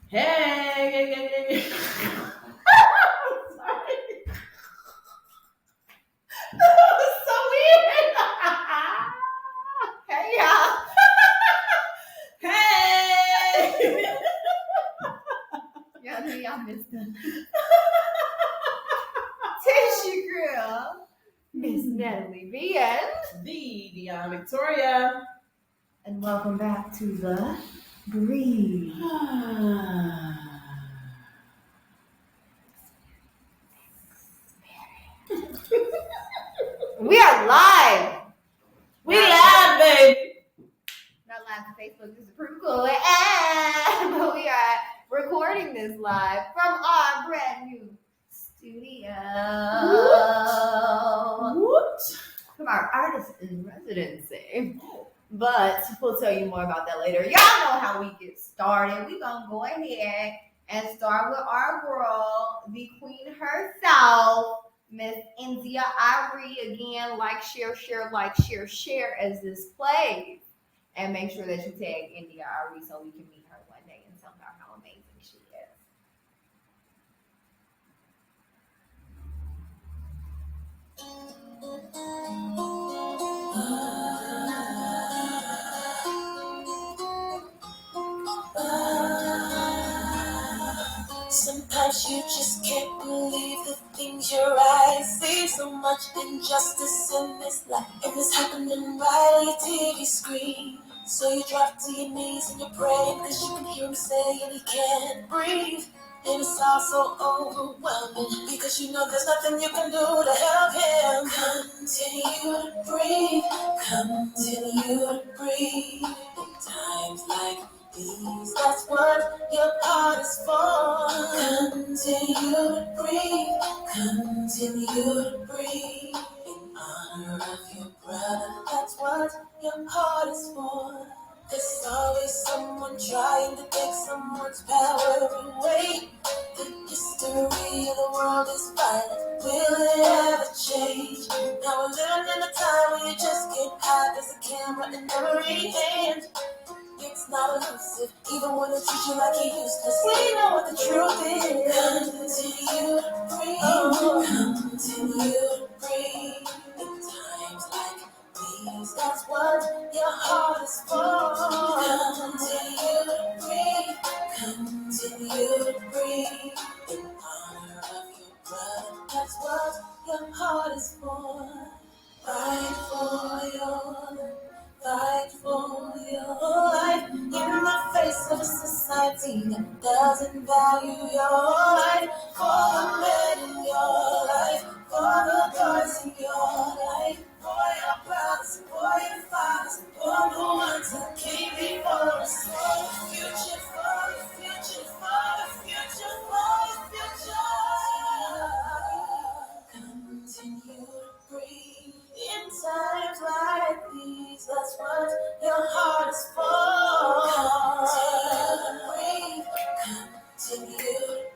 Hey. Sorry. That was so weird. Hey, y'all. Hey. Y'all know y'all missed them. Tissue Girl, Miss Natalie V. The Dion Victoria. And welcome back to the Breathe. We are live. We live, baby. Not live on Facebook, this is pretty cool. But we are recording this live from our brand new studio. What? From our artist in residency. But we'll tell you more about that later. Y'all know how we get started. We're going to go ahead and start with our girl, the queen herself, Miss India Ivory. Again, like, share, share as this plays. And make sure that you tag India Ivory so we can meet her one day and tell her how amazing she is. Sometimes you just can't believe the things your eyes see. So much injustice in this life, and it's happening right on your TV screen. So you drop to your knees and you pray, because you can hear him saying he can't breathe. And it's all so overwhelming, because you know there's nothing you can do to help him. Continue to breathe, continue to breathe. In times like these, that's what your heart is for. Continue to breathe, continue to breathe. In honor of your brother, that's what your heart is for. There's always someone trying to take someone's power away. The history of the world is violent. Will it ever change? Now we're living in a time when you just can't hide. There's a camera in every hand. It's not elusive, even when it treats you like you're useless. We know what the truth is. Continue to breathe. Oh, continue to breathe. In times like these, that's what your heart is for. Continue to breathe. Continue to breathe. In honor of your brother, that's what your heart is for. Fight for your life. Fight for your life in the face of a society that doesn't value your life. For the men in your life, for the boys in your life, for your brothers, for your fathers, for the ones that came before us. For the future, for the future, for the future, for the future. Continue to breathe. In times like these, that's what your heart is for. Continue to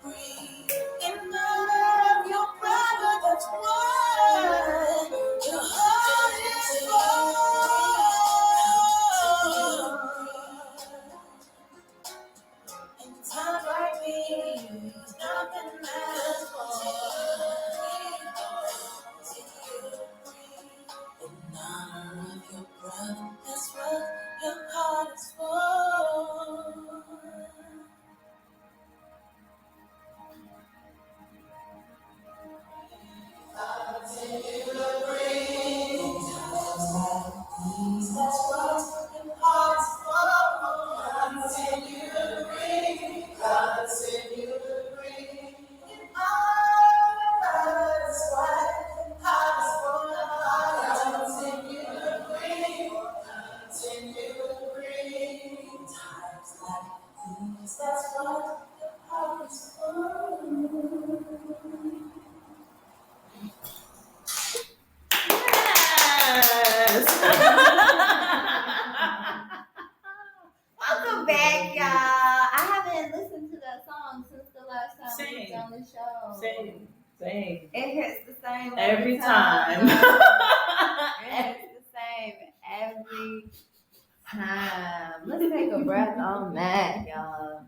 breathe. In love, your brother, that's what your heart is for. In times like these, nothing matters more. In honor of your brother, that's what your heart is for. Continue to breathe. That's what your heart is for. Continue to breathe. Continue to breathe. In honor, that's what your heart is for. Continue to breathe. Continue to breathe. Times like these, that's what your heart is for. Yes. Welcome back, y'all. I haven't listened to that song since the last time we Same. was on the show. Same. It hits the same Every time. It hits the same every time. Let's take a breath on that, y'all.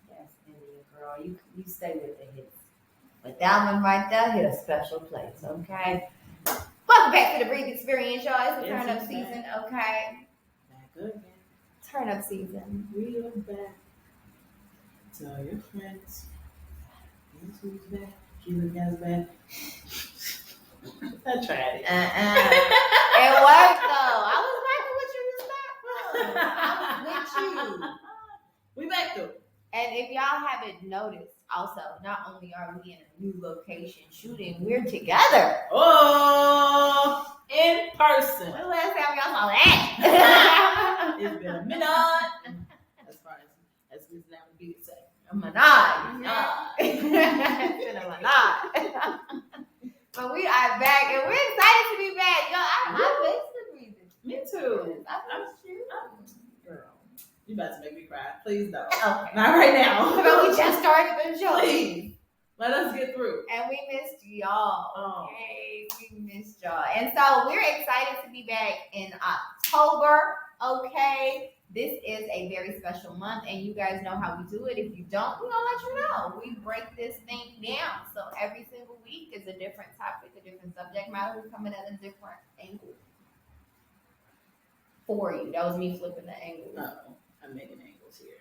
Yes, India girl, you stay with the hits. But that one right there hit a special place, okay? Welcome back to the Breathe Experience, y'all. It's the Yes, turn up it's season, back. okay? Back again. Turn up season. We are back. Tell your friends. Guess who's back? Keelan Guy's back. I tried it. It worked though. I was rocking with you this time. I was with you. We back though. And if y'all haven't noticed, also, not only are we in a new location shooting, we're together. Oh, in person. When the last time y'all saw that? It's been a minute. As far as we now be say. A menage. It's been a menage. But we are back, and we're excited to be back. Yo, I missed the breathing. Me too. I missed you. Girl, you about to make me cry. Please don't. Okay. Not right now. But we just started the show. Please. Let us get through. And we missed y'all. Oh. Okay, we missed y'all. And so we're excited to be back in October. Okay. This is a very special month, and you guys know how we do it. If you don't, we're gonna let you know. We break this thing down. So every single week is a different topic, a different subject matter. We're coming at a different angle for you. That was me flipping the angle. Uh-oh. I'm making angles here.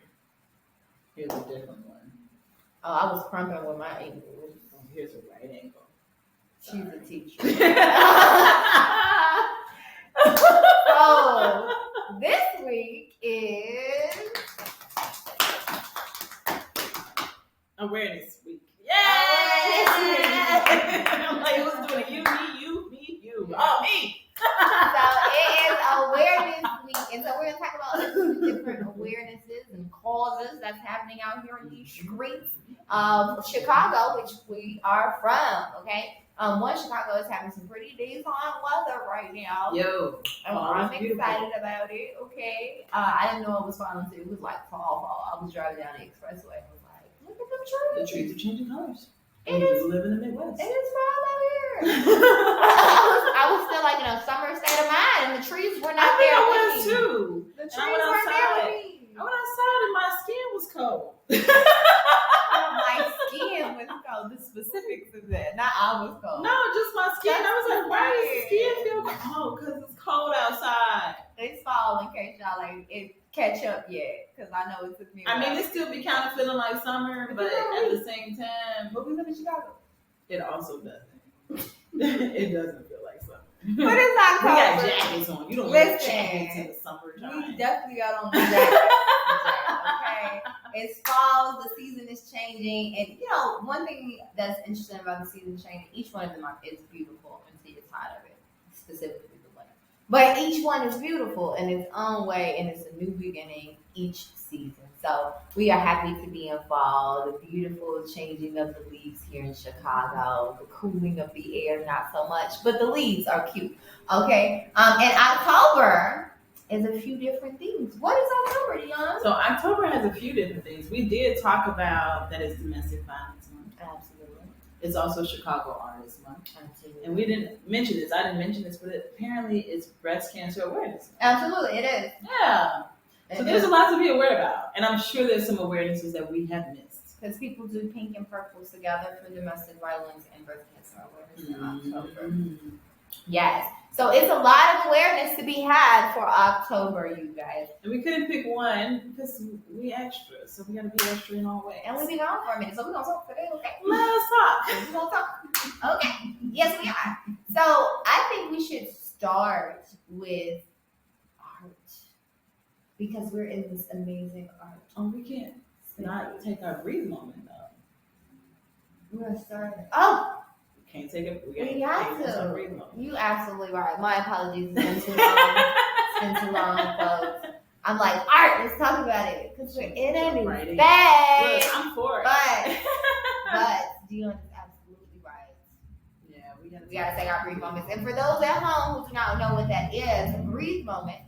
Here's a different one. Oh, I was crumping with my angles. Oh, here's a right angle. She's a teacher. Sorry. So this week is Awareness Week. Awareness Week. I'm like, who's doing it? You, me, you. Oh, me. So it is Awareness Week, and so we're gonna talk about the different awarenesses and causes that's happening out here in these streets of Chicago, which we are from. Okay, Chicago is having some pretty decent weather right now. Yo. And Oh, I'm it's beautiful. excited about it. Okay, I didn't know it was falling too. It was like fall. I was driving down the expressway. I was like, look at them The trees. trees are changing colors. It We is. live in the Midwest. It is fall out here. I was still like in a summer state of mind, and the trees were I not think there I with was me. too. The And trees I went weren't there outside. with me. I went outside and my skin was cold. My skin was cold. The specifics of that, not I was cold. No, just my skin. I was like, why does the skin feel cold? Because it's cold outside. It's fall in case y'all ain't it catch up yet, because I know it took me. I mean, it still be kind of feeling like summer, but at the same time, but we live in Chicago. it also doesn't. It doesn't feel like summer. But it's We got October. jackets on. You don't wear Listen, jackets in the We summertime. definitely got on the jacket. Okay, it's fall. The season is changing, and you know one thing that's interesting about the season changing. Each one of them is beautiful until you're tired of it. Specifically the winter, but each one is beautiful in its own way, and it's a new beginning each season. So we are happy to be in fall. The beautiful changing of the leaves here in Chicago, the cooling of the air, not so much, but the leaves are cute. Okay, and October is a few different things. What is October, Deanna? So October has a few different things. We did talk about that it's Domestic Violence Month. Absolutely. It's also Chicago Artist Month. Absolutely. And we didn't mention this. I didn't mention this, but apparently it's Breast Cancer Awareness Month. Absolutely, it is. Yeah. So there's a lot to be aware about. And I'm sure there's some awarenesses that we have missed. Because people do pink and purples together for domestic violence and breast cancer awareness in October. Mm-hmm. Yes. So it's a lot of awareness to be had for October, you guys. And we couldn't pick one because we extra. So we got to be extra in all ways. And we've been gone for a minute, so we're going to talk today, okay? Let's talk. We're going to talk. Okay. Yes, we are. So I think we should start with art. Because we're in this amazing art. Oh, we can't not take our breathe moment, though. We're going to start. Oh! Can't take it. We have take our to. breathe moment. You absolutely right. My apologies. It's been too long. It's been too long, folks. I'm like, art, let's talk about it. Because we're in a new Right. phase. Look, I'm for it. But Dion is absolutely right. Yeah, we We gotta take our brief moments. And for those at home who do not know what that is, a brief moment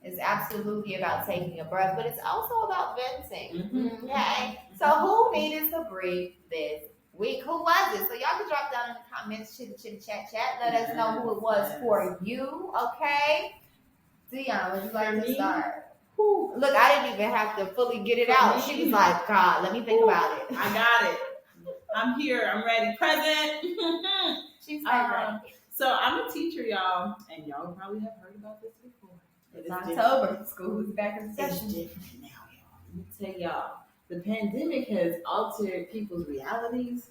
is absolutely about taking a breath, but it's also about venting. Mhm. Okay? So who needed to breathe this week. Who was it? So y'all can drop down in the comments, chat. Let us know who it was for you, okay? Dion, would you like to start? Look, I didn't even have to fully get it out. She was like, God, let me think about it. I got it. I'm here. I'm ready. Present. She's ready. So I'm a teacher, y'all, and y'all probably have heard about this before. It's October. School is back in It's session. different now, y'all. Let me tell y'all, the pandemic has altered people's realities,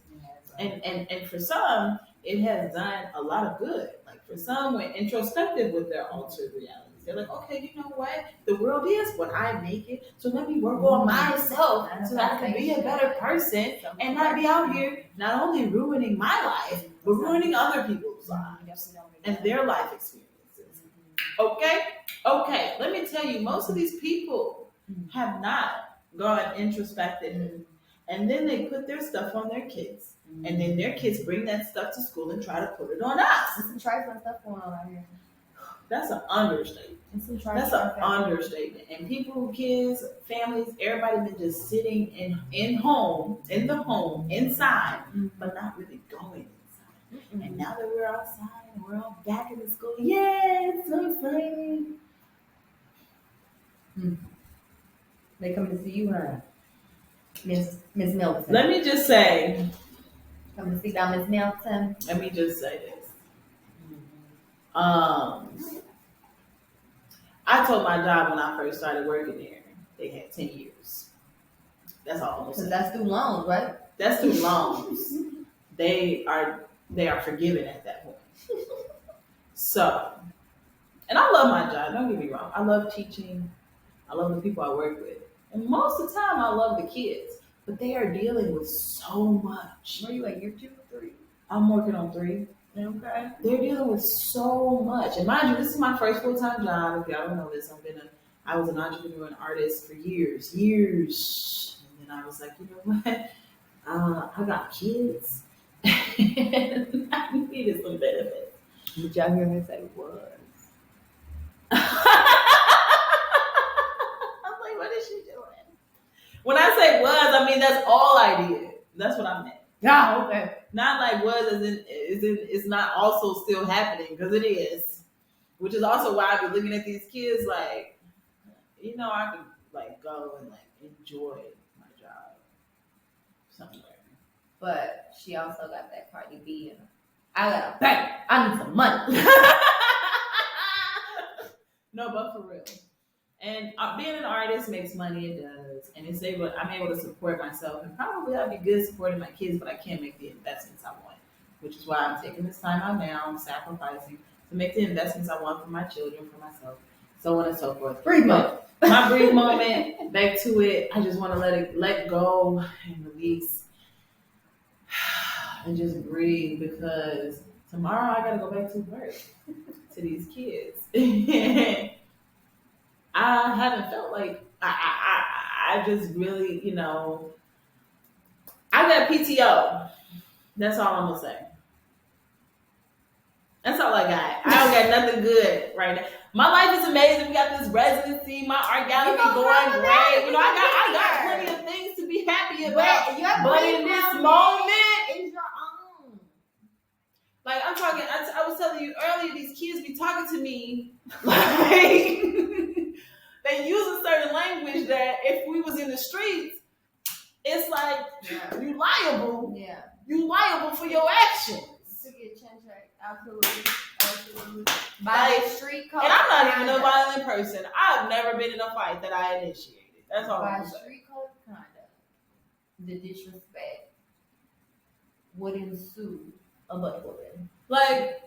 and for some, it has done a lot of good. Like for some, went introspective with their altered realities. They're like, okay, you know what? The world is what I make it, so let me work on myself so that I can be a better person and not be out here not only ruining my life, but ruining other people's lives and their life experiences. Okay, let me tell you, most of these people have not gone introspective, and then they put their stuff on their kids, and then their kids bring that stuff to school and try to put it on us. There's some trifling stuff going on out here. That's an understatement. That's an understatement. And people, kids, families, everybody been just sitting in the home, inside, but not really going inside. And now that we're outside and we're all back in the school, yeah, it's so exciting. They come to see you, huh? Miss Milton. Let me just say. Come to see down Miss Milton. Let me just say this. I told my job when I first started working there, they had 10 years. That's all. Because that's student loans, right? That's student loans. They are forgiven at that point. So, and I love my job. Don't get me wrong. I love teaching. I love the people I work with. And most of the time, I love the kids. But they are dealing with so much. Where you at, year 2 or 3? I'm working on 3. Okay. They're dealing with so much. And mind you, this is my first full-time job. If y'all don't know this, I was an entrepreneur and artist for years. And then I was like, you know what? I got kids. And I needed some benefits. Did y'all hear me say was? I'm like, what is she doing? When I say was, I mean that's all I did. That's what I meant. Yeah, okay. Not like was as in it's not also still happening, because it is. Which is also why I be looking at these kids like, you know, I could like go and like enjoy my job somewhere. But she also got that Cardi B in her. I got a bank. I need some money. No, but for real. And being an artist makes money, it does. And I'm able to support myself. And probably I'll be good supporting my kids, but I can't make the investments I want. Which is why I'm taking this time out now. I'm sacrificing to make the investments I want for my children, for myself, so on and so forth. Breathe moment. My brief moment, back to it. I just want to let go and release and just breathe, because tomorrow I got to go back to work to these kids. I haven't felt like I just really, you know, I got PTO. That's all I'm gonna say. That's all I got. I don't got nothing good right now. My life is amazing. We got this residency. My art gallery going great. You know, I got plenty of things to be happy about. But in this moment, is your own. like I'm talking, I was telling you earlier, these kids be talking to me like they use a certain language that if we was in the streets, it's like you liable. Yeah. You liable for your actions. To get chin check. Absolutely. By the street code. And I'm not even a violent person. I've never been in a fight that I initiated. That's all I'm By saying. street code conduct, the disrespect would ensue a butt whooping. Like,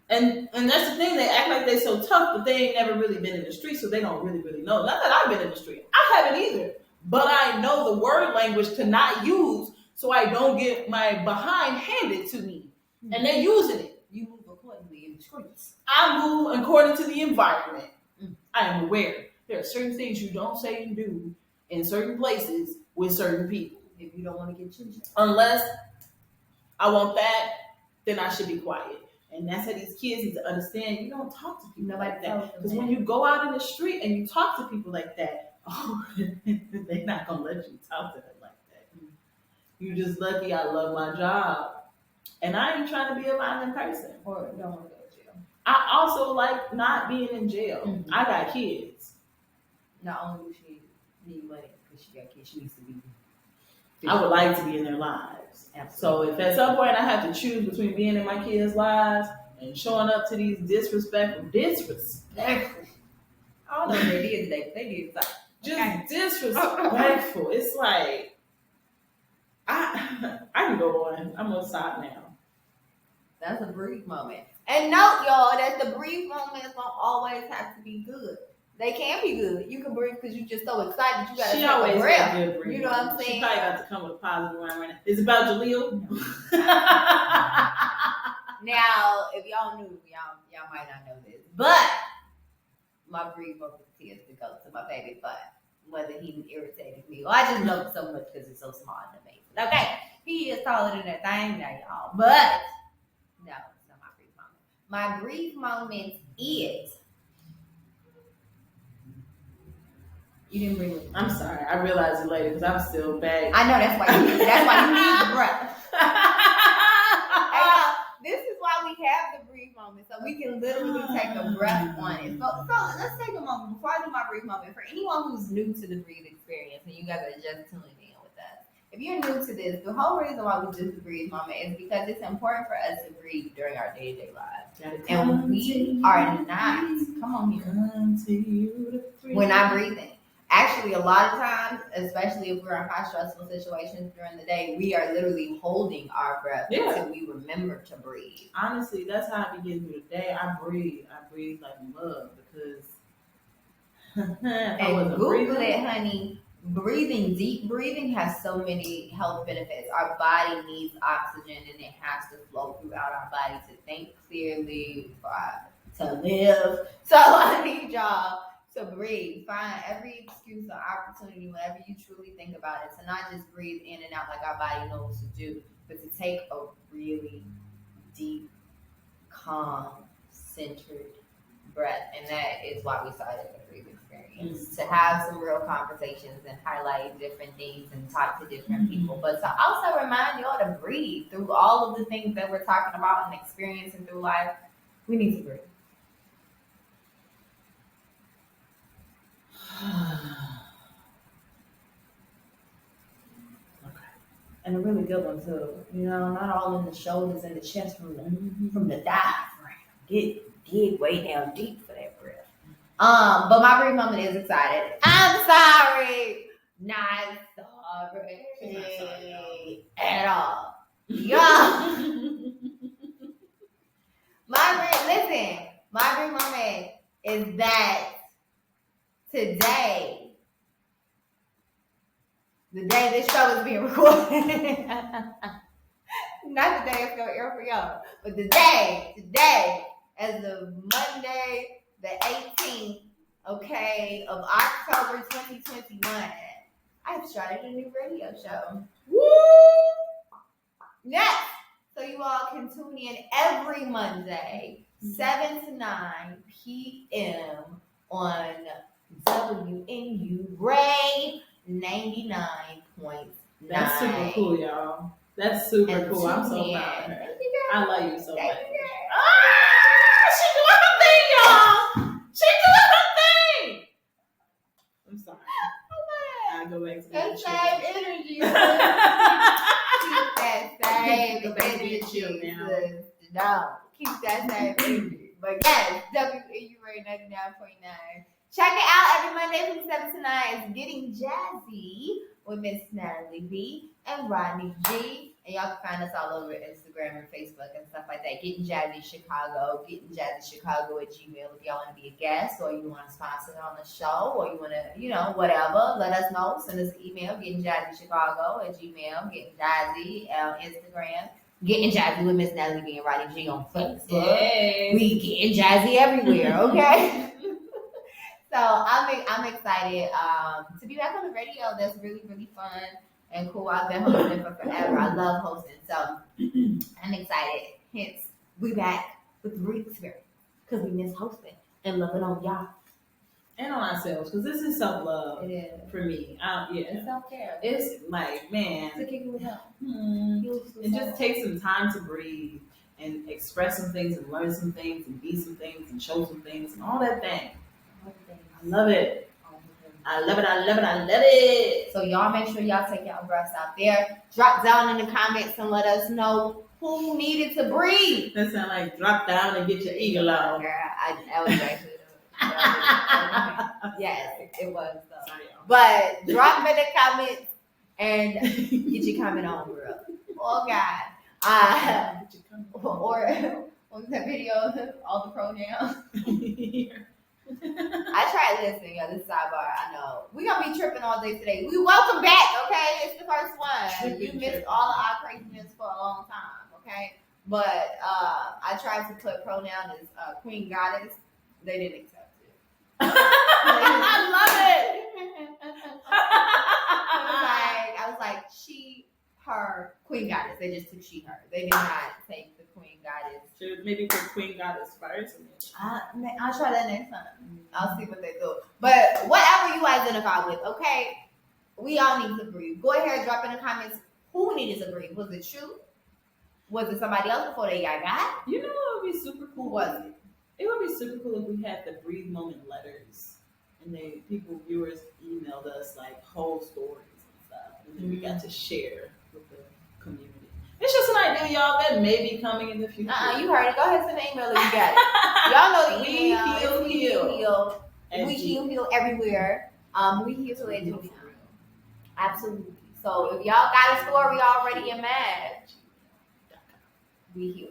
and that's the thing. They act like they're so tough, but they ain't never really been in the street, so they don't really know. Not that I've been in the street. I haven't either. But I know the word language to not use, so I don't get my behind handed to me. Mm-hmm. And they're using it. You move accordingly in the streets. I move according to the environment. Mm-hmm. I am aware. There are certain things you don't say and do in certain places with certain people. If you don't want to get chin-checked. Unless I want that, then I should be quiet. And that's how these kids need to understand. You don't talk to people like that. Because when you go out in the street and you talk to people like that, they're not going to let you talk to them like that. You just lucky I love my job. And I ain't trying to be a violent person. Or don't want to go to jail. I also like not being in jail. Mhm. I got kids. Not only does she need money because she got kids, she needs to be. I would like to be in their lives. So if at some point I have to choose between being in my kids' lives and showing up to these disrespectful, I don't know what they did today, but they did something. just disrespectful. It's like I can go on. I'm gonna stop now. That's a brief moment. And note, y'all, that the brief moments don't always have to be good. They can be good. You can breathe because you're just so excited. You got to She take always a got breath. good breathing. You know what I'm She saying? probably got to come with a positive one right now. Is it about Jaleel? Now, if y'all knew, y'all might not know this, but my brief moment tends to go to my baby butt, whether he irritated me or I just love him so much because he's so smart and amazing. Okay, he is taller than that thing now, y'all. But no, it's not my brief moment. My brief moment is. You didn't bring it. I'm sorry. I realized it later because I'm still back. I know that's why you need the breath. This is why we have the brief moment, so we can literally take a breath on it. So let's take a moment before I do my brief moment. For anyone who's new to the breathe experience, and you guys are just tuning in with us, if you're new to this, the whole reason why we do the breathe moment is because it's important for us to breathe during our day-to-day lives. And we are not, come on here, we're not breathing. Actually, a lot of times, especially if we're in high stressful situations during the day, we are literally holding our breath until we remember to breathe. Honestly, that's how I begin through the day. I breathe like a mug because and Google it, honey. Breathing, deep breathing has so many health benefits. Our body needs oxygen and it has to flow throughout our body to think clearly, to live. So I need y'all to breathe. Find every excuse or opportunity whenever you truly think about it to not just breathe in and out like our body knows to do, but to take a really deep, calm, centered breath. And that is why we started the breathe experience. To have some real conversations and highlight different things and talk to different people. But to also remind y'all to breathe through all of the things that we're talking about and experiencing through life. We need to breathe. And a really good one too. You know, not all in the shoulders and the chest from the diaphragm. Dig way down deep for that breath. But my brief moment is excited. I'm sorry. Not sorry. At all. Yeah. My brief moment is that today, the day this show is being recorded, not the day it's going to air for y'all, but today, as of Monday, the 18th, okay, of October 2021, I have started a new radio show. Woo! Yes! So you all can tune in every Monday, 7 to 9 p.m. on WNU Ray 99.9. That's super cool, y'all. That's super cool. I'm so proud of her. I love you so much. She doing her thing, y'all. She doing her thing. I'm sorry. I go back to that same energy. Keep that same energy. No, keep that same energy. But yes, WNU Ray 99.9. Check it out every Monday from 7 to 9. It's Getting Jazzy with Miss Natalie B and Rodney G. And y'all can find us all over Instagram and Facebook and stuff like that. Getting Jazzy Chicago, gettingJazzyChicago at Gmail if y'all want to be a guest or you want to sponsor on the show or you want to, whatever. Let us know. Send us an email, gettingJazzyChicago at Gmail, Getting Jazzy on Instagram. Getting Jazzy with Miss Natalie B and Rodney G on Facebook. Yes. We getting jazzy everywhere, okay? So I'm excited to be back on the radio. That's really, really fun and cool. I've been hosting for forever. I love hosting. So I'm excited. Hence, we back with the Breathe experience because we miss hosting and loving on y'all. and on ourselves, because this is self-love It is. for me. It's Yeah. self-care. It's like, man, To kick it with help. and just take some time to breathe and express some things and learn some things and be some things and show some things and all that thing. I love it. I love it. I love it. I love it. So y'all make sure y'all take y'all breaths out there. Drop down in the comments and let us know who needed to breathe. That sound like drop down and get your eagle on. Girl, that was actually yes, it was though. Sorry, y'all. But drop in the comments and get your comment on, girl. Oh God. Get your comment. Or what was that video? All the pronouns. I tried listening, y'all. This sidebar, I know. We're gonna be tripping all day today. We welcome back, okay? It's the first one. You missed all of our craziness for a long time, okay? But I tried to put pronoun as Queen Goddess. They didn't accept it. I love it. I was like, she, her, Queen Goddess. They just took she, her. They did not take the Queen Goddess. Should maybe put Queen Goddess first. And then I'll try that next time. I'll see what they do. But whatever you identify with, okay? We all need to breathe. Go ahead, drop in the comments who needed to breathe. Was it you? Was it somebody else before they got? you know what would be super cool? Who was it? It would be super cool if we had the breathe moment letters, and viewers emailed us like whole stories and stuff, and then we got to share with the community. It's just an idea, y'all, that may be coming in the future. You heard it. Go ahead, send the email if you got it. Y'all know the We email. heal. We heal everywhere. We heal at Gmail. Absolutely. So if y'all got a story already in mind, we heal.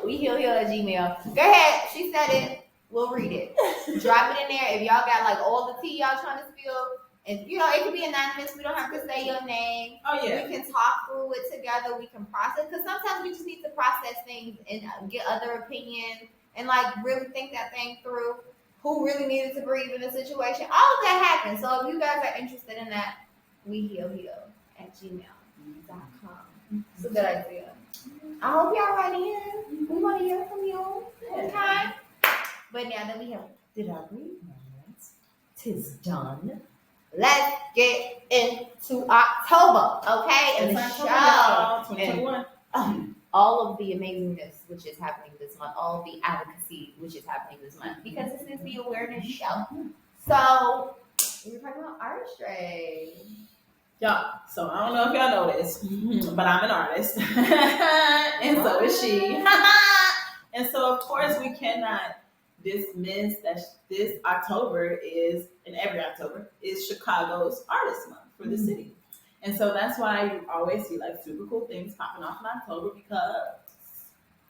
We heal at Gmail. Go ahead. She said it. We'll read it. Drop it in there. If y'all got like all the tea y'all trying to spill, and it can be anonymous. We don't have to say your name. Oh yeah. We can talk through it together. We can process, because sometimes we just need to process things and get other opinions and like really think that thing through. Who really needed to breathe in a situation? All of that happens. So if you guys are interested in that, we heal at gmail.com. It's a good idea. I hope y'all right in. We want to hear from you. Okay. But now that we have did our breathe moments, 'tis done. Let's get into October, okay? And the show. 2021. And, all of the amazingness which is happening this month, all of the advocacy which is happening this month, because this is the awareness show. So we're talking about artistry. Y'all, so I don't know if y'all know this, but I'm an artist, and so is she. And so, of course, we cannot dismiss that this October is, and every October, is Chicago's Artist Month for the city. And so that's why you always see like super cool things popping off in October, because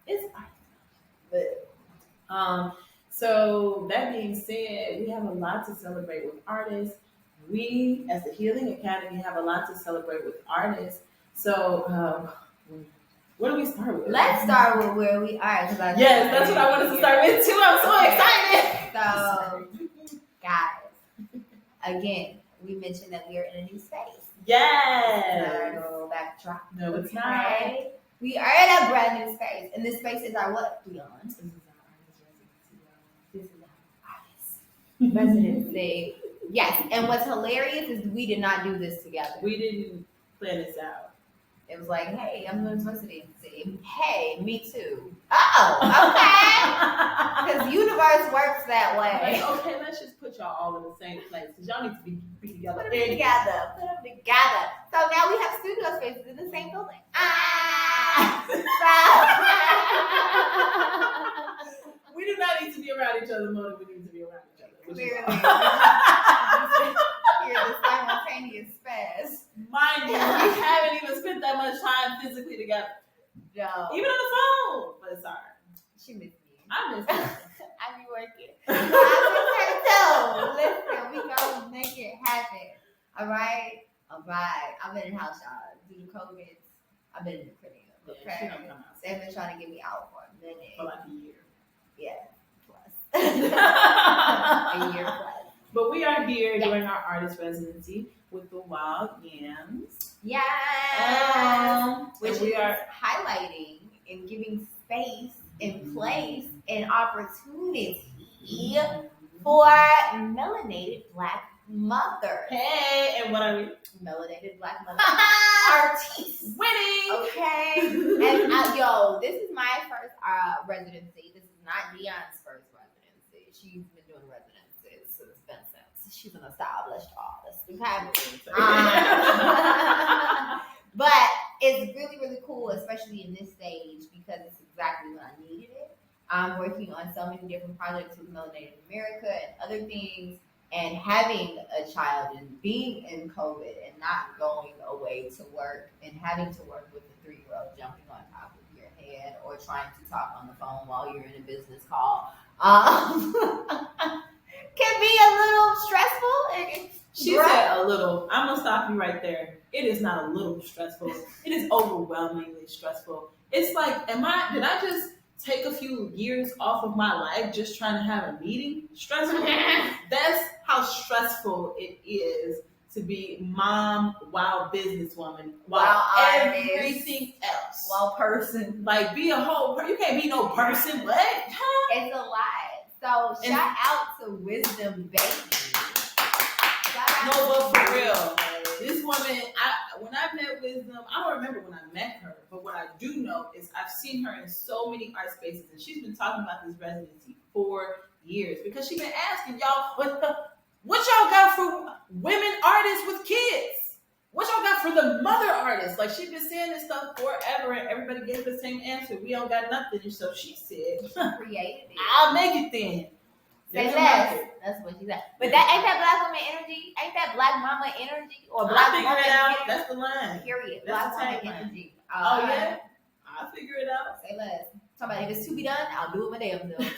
it's Artist Month. So that being said, we have a lot to celebrate with artists. We, as the Healing Academy, have a lot to celebrate with artists. So, what do we start with? Let's start with where we are. Yes, that's what I wanted to start with too. I'm so excited. So, guys, again, we mentioned that we are in a new space. Yes. No backdrop. No, it's not. Okay? We are in a brand new space, and this space is our what? Beyond. This is our artist residency. Yes, and what's hilarious is we did not do this together. We didn't plan this out. It was like, hey, I'm in this residency. Hey, me too. Oh, okay. Because universe works that way. Like, okay, let's just put y'all all in the same place, because y'all need to be together. Put them together. Put them together. So now we have studio spaces in the same building. We do not need to be around each other more than we need to be around each other. Clearly. Hear the simultaneous spaz. Mind you, we haven't even spent that much time physically together. No. Even on the phone. But it's alright. She missed me. I miss her. I be working. I miss her too. Listen, we gonna make it happen. All right. I've been in house, y'all. Due to COVID, I've been in the crib. Yeah, Okay. she don't come out. They've been trying to get me out for a minute. For like a year. Yeah. Plus. A year plus. But we are here doing our artist residency with the Wild Yams. Yes. Which we is are highlighting and giving space and place and opportunity for Melanated Black Mother. Hey, and what are we? Melanated Black Mother Artiste. Winning. Okay. And yo, this is my first residency. This is not Dion's first residency. She's been doing residencies since she's an established artist. Okay. But it's really, really cool, especially in this stage, because it's exactly when I needed it. I'm working on so many different projects with Melanated America and other things, and having a child and being in COVID and not going away to work and having to work with a 3-year-old jumping on top of your head or trying to talk on the phone while you're in a business call can be a little stressful. She said a little. I'm gonna stop you right there. It is not a little stressful. It is overwhelmingly stressful. It's like, did I just take a few years off of my life just trying to have a meeting? Stressful. That's how stressful it is to be mom while businesswoman while everything else. While person. Like, be a whole person. You can't be no person. What? It's a lot. So shout out to Wisdom Baby. No, but for real, this woman, when I met Wisdom, I don't remember when I met her, but what I do know is I've seen her in so many art spaces, and she's been talking about this residency for years because she's been asking y'all, what y'all got for women artists with kids? What y'all got for the mother artists? Like, she's been saying this stuff forever, and everybody gave the same answer. We don't got nothing. So she said, created it. I'll make it then. Say less. That's what she said. But that ain't that black woman energy? Ain't that black mama energy? Or black woman woman out. energy? That's the line. Period. That's black the woman energy. Oh, yeah? I'll figure it out. Say less. Somebody, if it's to be done, I'll do it my damn self.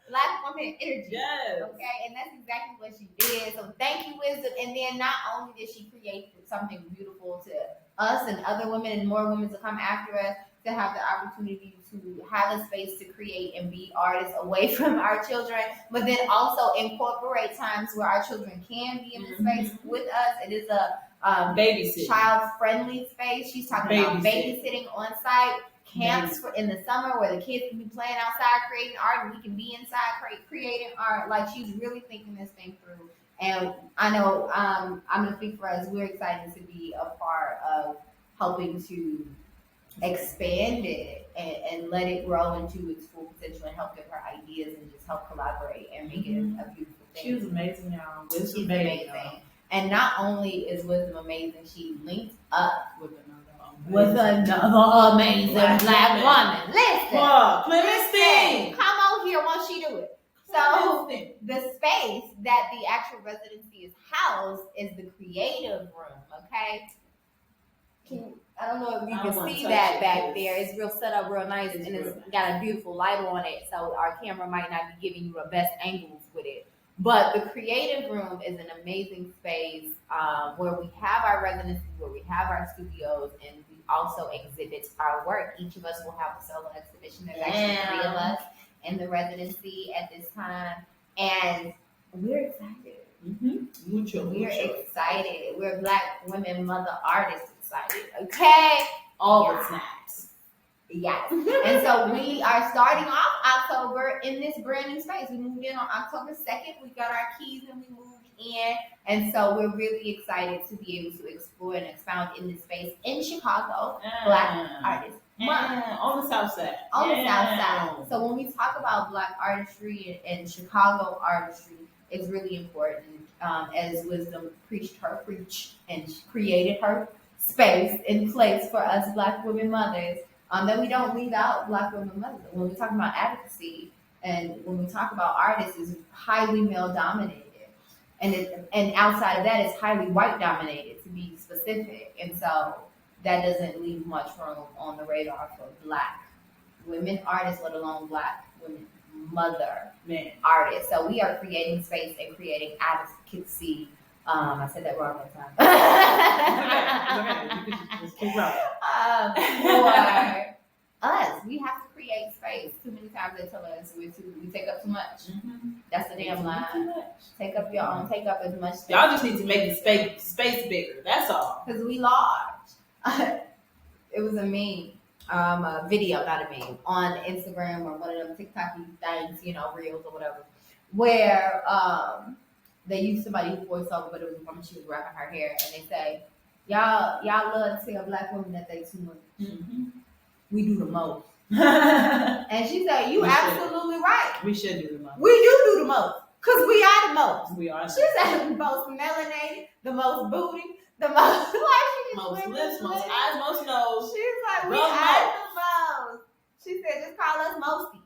Black woman energy. Yes. Okay, and that's exactly what she did. So thank you, Wisdom. And then not only did she create something beautiful to us and other women and more women to come after us, to have the opportunity to have a space to create and be artists away from our children, but then also incorporate times where our children can be in the space with us. It is a babysitting, child-friendly space. She's talking about babysitting on site, camps for in the summer where the kids can be playing outside creating art and we can be inside creating art. Like, she's really thinking this thing through. And I know I'm going to speak for us. We're excited to be a part of helping to expand it and let it grow into its full potential and help give her ideas and just help collaborate and make it a beautiful thing. She was amazing, y'all. She's amazing. And not only is Wisdom amazing, she linked up with another amazing black woman. Listen, come on here, won't she do it? So the space that the actual residency is housed is the creative room, okay? I don't know if you can see that back there. It's real set up real nice, and it's got a beautiful light on it, so our camera might not be giving you the best angles with it. But the creative room is an amazing space where we have our residency, where we have our studios, and we also exhibit our work. Each of us will have a solo exhibition. There's actually 3 of us in the residency at this time, and we're excited. We're excited. We're Black women, mother artists excited. Okay, all the snaps. Yes. And so we are starting off October in this brand new space. We moved in on October 2nd. We got our keys and we moved in. And so we're really excited to be able to explore and expound in this space in Chicago. Black artists. On the South Side. On the South Side. So when we talk about Black artistry and Chicago artistry, it's really important. As Wisdom preached her preach and created her space and place for us Black women mothers. That we don't leave out Black women mothers. When we talk about advocacy and when we talk about artists, it's highly male dominated, and outside of that, it's highly white dominated, to be specific. And so that doesn't leave much room on the radar for Black women artists, let alone Black women mother artists. So we are creating space and creating advocacy. I said that wrong one time. Just keep rolling. For us, we have to create space. Too many times they tell us we take up too much. That's the damn line. Take up your own. Take up as much space. Y'all just need to make the space bigger. That's all. Because we large. It was a meme. a video, not a meme, on Instagram or one of them TikTok things, reels or whatever, where they used somebody who voiced over, but it was a woman, she was wrapping her hair, and they say, y'all love to tell black women that they too much. Mm-hmm. We do the most. And she said, you absolutely right. We should do the most. We do the most. Because we are the most. We are. She said the most melanated, the most booty, the most most lips, most eyes, most nose. She's like, we the are the most. She said, just call us Mosty.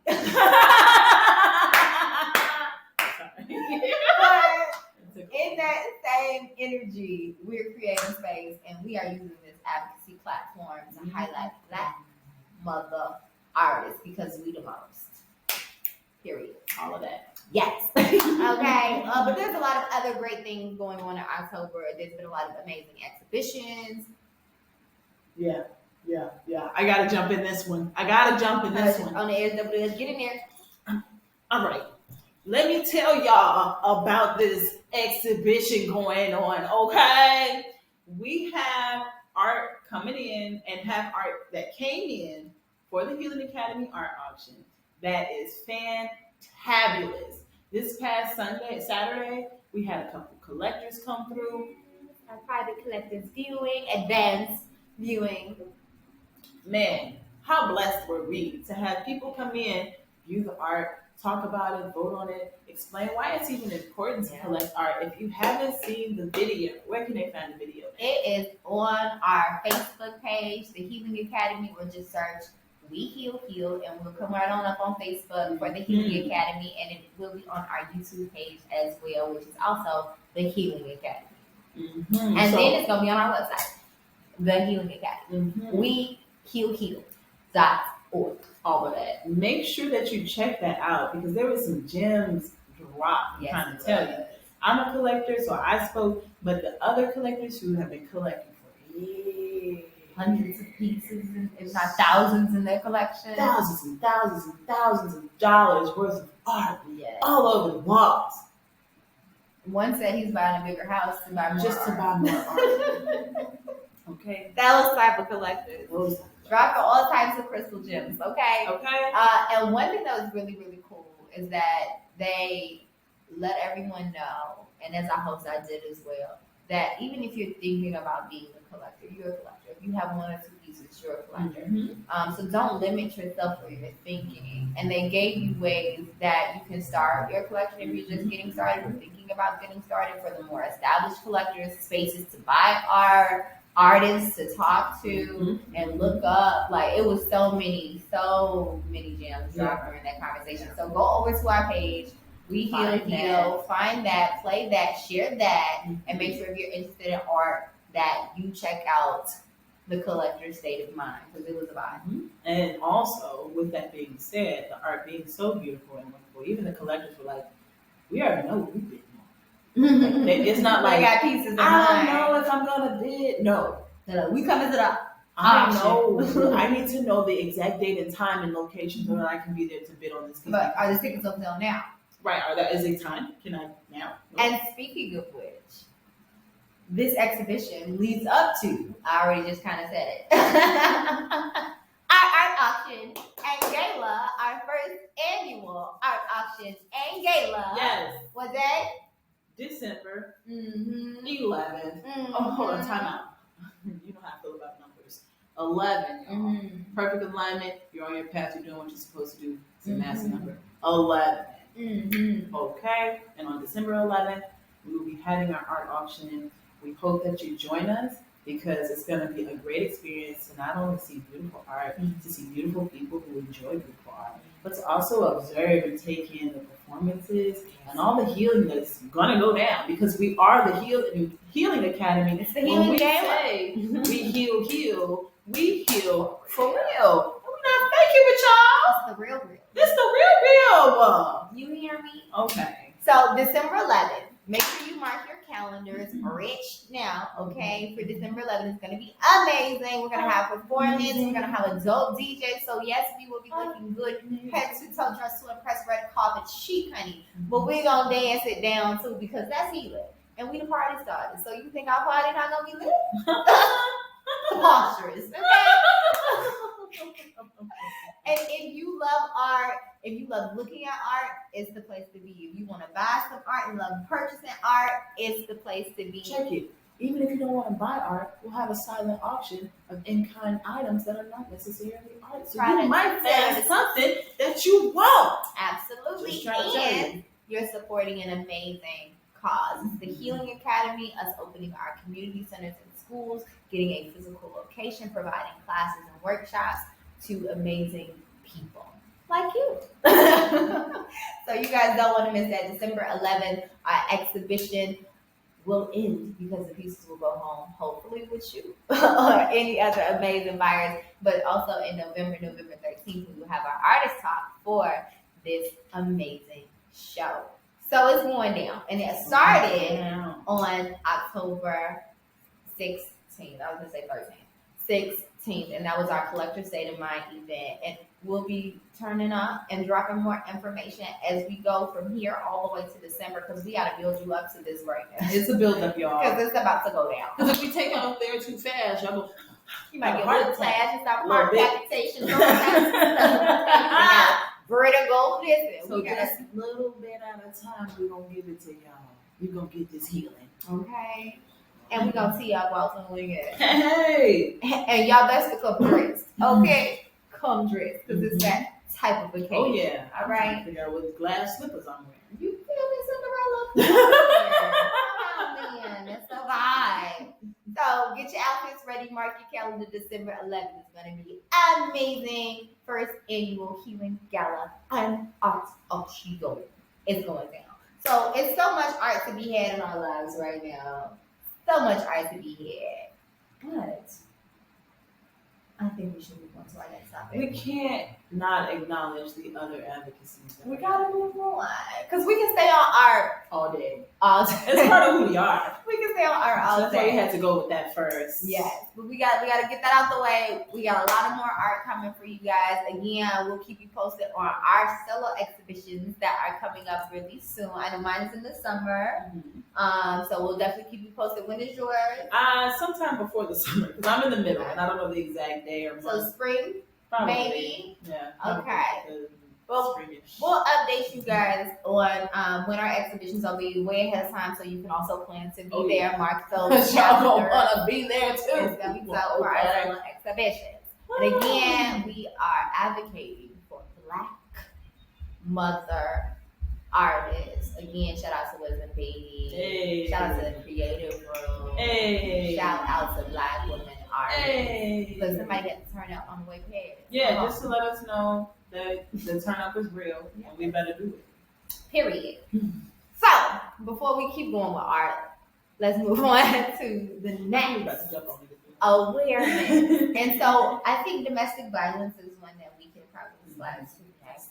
But in that same energy, we're creating space and we are using this advocacy platform to highlight black mother artists because we the most. Period. All of that. Yes. Okay. But there's a lot of other great things going on in October. There's been a lot of amazing exhibitions. Yeah. I gotta jump in this one. On the AWS, get in there. All right. Let me tell y'all about this exhibition going on, okay? We have art coming in and have art that came in for the Healing Academy art auction that is fantabulous. This past Saturday, we had a couple collectors come through. Our private collectors viewing, advanced viewing. Man, how blessed were we to have people come in, view the art, talk about it, vote on it, explain why it's even important to collect art. If you haven't seen the video, where can they find the video? It is on our Facebook page, The Healing Academy, or just search We Heal, and we'll come right on up on Facebook for The Healing Academy, and it will be on our YouTube page as well, which is also The Healing Academy. Mm-hmm. And then it's going to be on our website, The Healing Academy. Mm-hmm. We heal.org. All of that. Make sure that you check that out because there were some gems dropped. I'm trying to tell you. I'm a collector, so I spoke, but the other collectors who have been collecting for years, hundreds of pieces, if not thousands in their collection. Thousands and thousands and thousands of dollars worth of art all over the walls. One said he's buying a bigger house to buy more just art. to buy more art. Okay. Those type of collectors. Dropping all types of crystal gems, okay? Okay. And one thing that was really, really cool is that they let everyone know, and as I hope I did as well, that even if you're thinking about being a collector, you're a collector. If you have one or two pieces, you're a collector. Mm-hmm. So don't limit yourself or your thinking. And they gave you ways that you can start your collection if you're just getting started or thinking about getting started. For the more established collectors, spaces to buy art, artists to talk to and look up. Like, it was so many gems dropped during that conversation. So go over to our page, We Heal, find that, play that, share that, and make sure if you're interested in art that you check out the Collector's State of Mind, because it was a vibe. And also, with that being said, the art being so beautiful and wonderful, even the collectors were like, we already know what we bid more. It's not like, I got pieces of I don't know if I'm going to bid. No. We coming to the I know. I need to know the exact date and time and location so that I can be there to bid on this piece. But are the tickets on sale now? Right. Is it time? Can I now? No. And speaking of which, this exhibition leads up to, I already just kind of said it, our art auction and gala, our first annual art auction and gala. Yes. Was that? December 11th. Mm-hmm. Oh, hold on. Time out. You know how I feel about numbers. 11. Perfect alignment. You're on your path. You're doing what you're supposed to do. It's a massive number. 11. Okay. And on December 11th, we will be having our art auction. We hope that you join us because it's going to be a great experience to not only see beautiful art, to see beautiful people who enjoy beautiful art, but to also observe and take in the performances and all the healing that's going to go down because we are the Healing Academy. It's the Healing Gala. We heal, we heal for real. We're not faking with y'all. It's the real. This the real. You hear me? Okay. So December 11th, make sure you mark your calendars rich now, okay? For December 11th, it's going to be amazing. We're going to have performance. We're going to have a dope DJ. So yes, we will be looking good, head to toe, dress to impress, red carpet chic, honey. But we're going to dance it down too because that's healing. And we the party started. So you think our party not going to be lit? Preposterous, okay? love looking at art, it's the place to be. If you want to buy some art and love purchasing art, it's the place to be. Check it. Even if you don't want to buy art, we'll have a silent auction of in-kind items that are not necessarily art. So Try you to might sell find something that you want. Absolutely. Just trying to tell you. And you're supporting an amazing cause. The Healing Academy, us opening our community centers and schools, getting a physical location, providing classes and workshops to amazing people like you. So you guys don't want to miss that. December 11th, our exhibition will end because the pieces will go home, hopefully with you or any other amazing buyers. But also in November 13th, we will have our artist talk for this amazing show. So it's going down, and it started on October 16th. I was gonna say 13th, 16th, and that was our Collector State of Mind event. And we'll be turning up and dropping more information as we go from here all the way to December, because we got to build you up to this right now. It's a build up, y'all. Because it's about to go down. Because if we take off there too fast, y'all go. You might get Heart little attack. flash and start Little heart bit. palpitations, all kinds of stuff. Vertigo, listen. So we gotta, just a little bit at a time, we're going to give it to y'all. You're going to get this healing. okay. And we're going to see y'all while we get it. Hey! And y'all best to come dressed. Okay? Come dressed. Because it's that type of occasion. Oh, yeah. All right. I figure out what glass slippers I'm wearing. You feel me, Cinderella? Come on, man. That's a vibe. So get your outfits ready. Mark your calendar. December 11th is going to be amazing. First annual Healing Gala and Art of Shigo. It's going down. So it's so much art to be had in our lives right now. So much art to be had. But I think we should move on to our next topic. We can't not acknowledge the other advocacies. We gotta move on. Because we can stay on art all day. all day. It's part of who we are. We can stay on art So all that's why we day. had to go with that first. Yes, but we got to get that out the way. We got a lot of more art coming for you guys. Again, we'll keep you posted on our solo exhibitions that are coming up really soon. I know mine is in the summer, so we'll definitely keep you posted. When is yours? Sometime before the summer, because I'm in the middle, and I don't know the exact day or So month. spring, Probably. maybe. Yeah. Okay. probably Well, spring-ish. we'll update you guys on when our exhibitions will be way ahead of time, so you can also plan to be Oh, there. yeah. Mark those Y'all gonna calendars. want to be there too. It's gonna be so for our solo exhibitions. And again, we are advocating for Black mother artists. Again, shout out to Wisdom Baby. Hey. Shout out to the Creative Room. Hey. Shout out to Black women artists. Hey. But somebody got to turn up on the way past. Yeah, Come just to let us know that the turn up is real, and we better do it. Period. So, before we keep going with art, let's move on to the We next about to jump on it. awareness. And so, I think domestic violence is one that we can probably slide to next.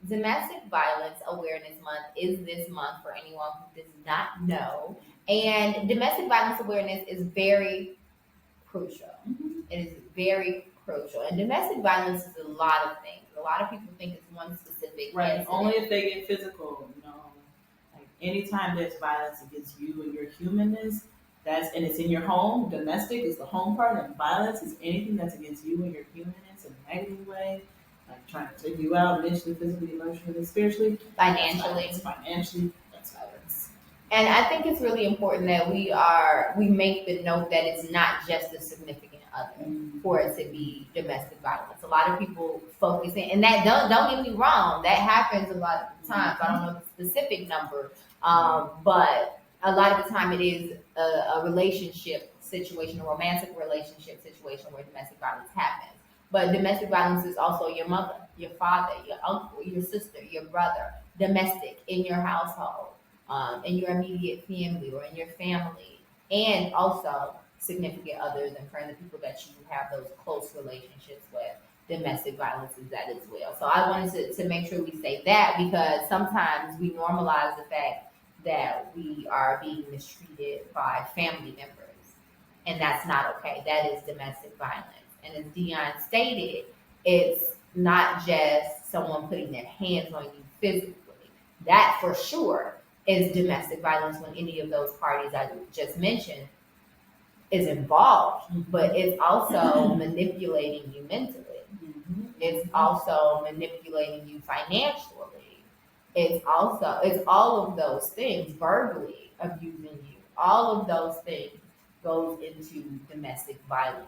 Domestic Violence Awareness Month is this month for anyone who does not know. And domestic violence awareness is very crucial. It is very crucial. And domestic violence is a lot of things. A lot of people think it's one specific Right. incident. Only if they get physical, Like anytime there's violence against you and your humanness, and it's in your home. Domestic is the home part, and violence is anything that's against you and your humanness in a negative way, like trying to take you out mentally, physically, emotionally, spiritually, financially. Financially, that's violence. And I think it's really important that we make the note that it's not just a significant other for it to be domestic violence. A lot of people focus in, and that don't get me wrong, that happens a lot of times. I don't know the specific number, but a lot of the time it is a relationship situation, a romantic relationship situation where domestic violence happens. But domestic violence is also your mother, your father, your uncle, your sister, your brother, domestic in your household, in your immediate family or in your family, and also significant others and friends, the people that you have those close relationships with. Domestic violence is that as well. So I wanted to make sure we say that, because sometimes we normalize the fact that we are being mistreated by family members, and that's not okay. That is domestic violence. And as Dion stated, it's not just someone putting their hands on you physically. That for sure is domestic violence when any of those parties I just mentioned is involved, but it's also manipulating you mentally. It's also manipulating you financially. It's all of those things, verbally abusing you. All of those things goes into domestic violence.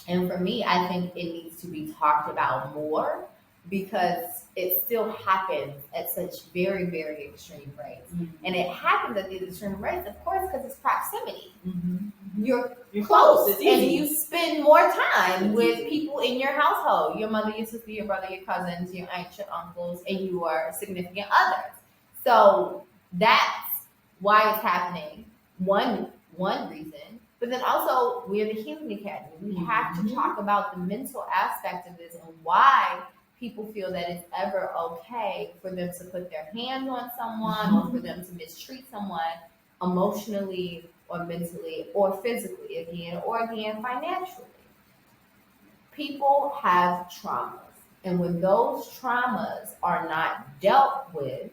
And for me, I think it needs to be talked about more because it still happens at such very, very extreme rates. And it happens at these extreme rates, of course, because it's proximity. You're close, It's and easy. you spend more time with people in your household, your mother, your sister, your brother, your cousins, your aunts, your uncles, and your significant others. So that's why it's happening. One reason. But then also, we're the Healing Academy. We have to talk about the mental aspect of this and why people feel that it's ever okay for them to put their hands on someone or for them to mistreat someone emotionally or mentally or physically again financially. People have traumas. And when those traumas are not dealt with,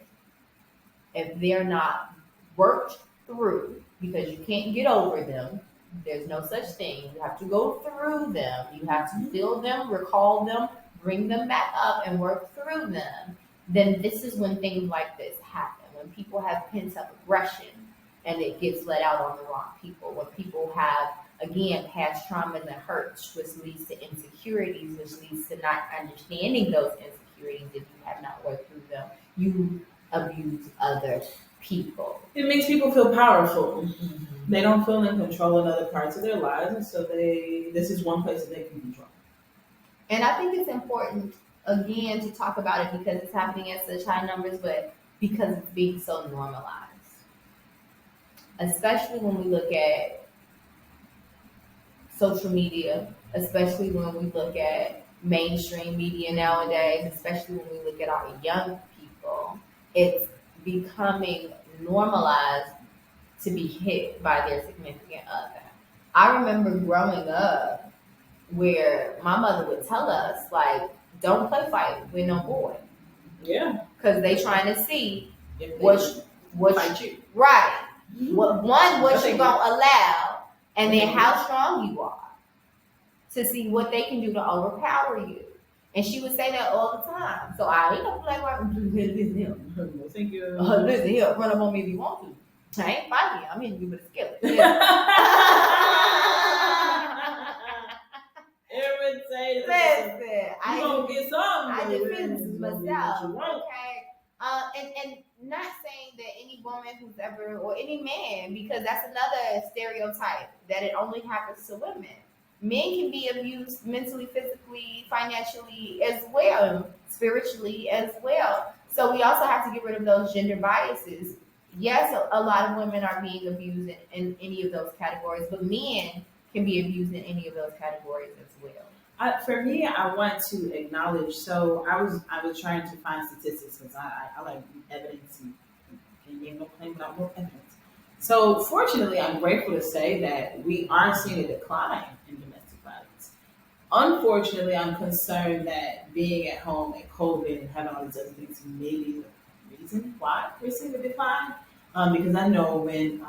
if they're not worked through, because you can't get over them, there's no such thing. You have to go through them. You have to feel them, recall them, bring them back up, and work through them. Then this is when things like this happen. When people have pent-up aggression and it gets let out on the wrong people. When people have, again, past traumas and hurts, which leads to insecurities, which leads to not understanding those insecurities if you have not worked through them. You abuse other people. It makes people feel powerful. They don't feel in control in other parts of their lives, and so this is one place that they can control. And I think it's important, again, to talk about it because it's happening at such high numbers, but because it's being so normalized. Especially when we look at social media, especially when we look at mainstream media nowadays, especially when we look at our young people, it's becoming normalized to be hit by their significant other. I remember growing up where my mother would tell us, like, don't play fight with no boy. Yeah. Because they trying to see If they what fight you. right. What Okay. you gonna allow, and then how strong you are to see what they can do to overpower you. And she would say that all the time. So I ain't gonna play right with him. No, thank you. Listen here, run up on me if you want to. I ain't fighting you. I'm hitting you with a skillet. Irritated. Listen, You gonna get some. I defend myself. You want. Okay. And not saying that any woman who's ever, or any man, because that's another stereotype that it only happens to women. Men can be abused mentally, physically, financially as well, spiritually as well. So we also have to get rid of those gender biases. Yes, a lot of women are being abused in any of those categories, but men can be abused in any of those categories as well. For me, I want to acknowledge. So I was trying to find statistics because I like evidence and you know claim without no evidence. So fortunately, I'm grateful to say that we are seeing a decline in domestic violence. Unfortunately, I'm concerned that being at home and COVID and having all these other things may be the reason why we're seeing a decline. Because I know when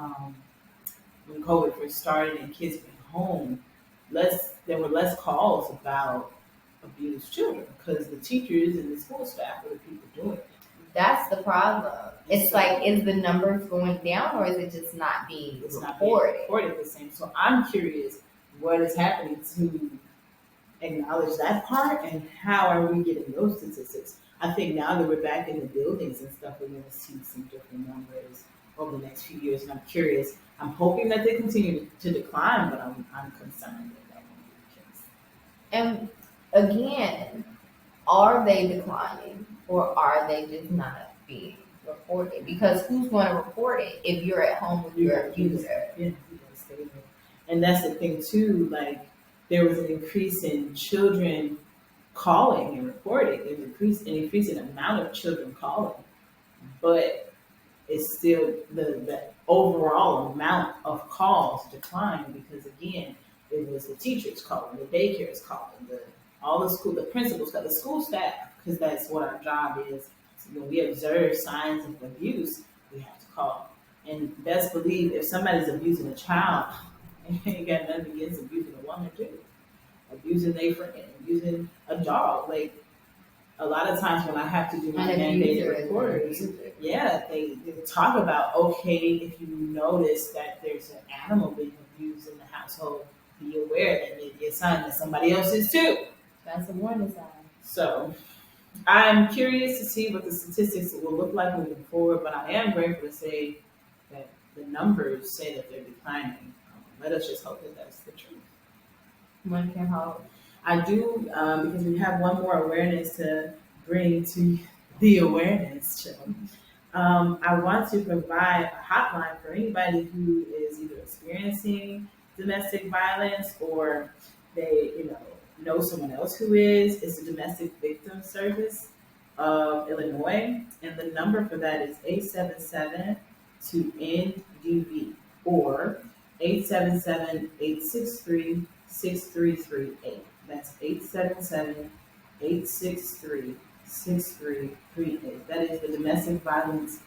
COVID first started and kids went home, there were less calls about abused children because the teachers and the school staff were the people doing it. That's the problem. It's like, is the numbers going down or is it just not being reported the same? So I'm curious what is happening to acknowledge that part and how are we getting those statistics? I think now that we're back in the buildings and stuff, we're going to see some different numbers over the next few years. And I'm curious. I'm hoping that they continue to decline, but I'm concerned that that won't be the case. And again, are they declining or are they just not being reported? Because who's going to report it if you're at home with your abuser? Yeah, you gotta stay there. And that's the thing too. Like there was an increase in children calling and reporting. There's an increase in amount of children calling, but it's still the overall amount of calls declined because again, it was the teachers calling, the daycares calling, all the school, the principals, the school staff, because that's what our job is. So when we observe signs of abuse, we have to call. And best believe if somebody's abusing a child, it ain't got nothing against abusing a woman too. Abusing their friend, abusing a dog. Like a lot of times when I have to do my mandated reports, they talk about, okay, if you notice that there's an animal being abused in the household, be aware that may be a sign that somebody else is too. That's a warning sign. So I'm curious to see what the statistics will look like moving forward, but I am grateful to say that the numbers say that they're declining. Let us just hope that that's the truth. One can hope. I do, because we have one more awareness to bring to the awareness show. I want to provide a hotline for anybody who is either experiencing domestic violence or they, know someone else who is. It's the Domestic Victim Service of Illinois, and the number for that is 877-2NDV or 877-863-6338. That's 877-863-6338. That is the Domestic Violence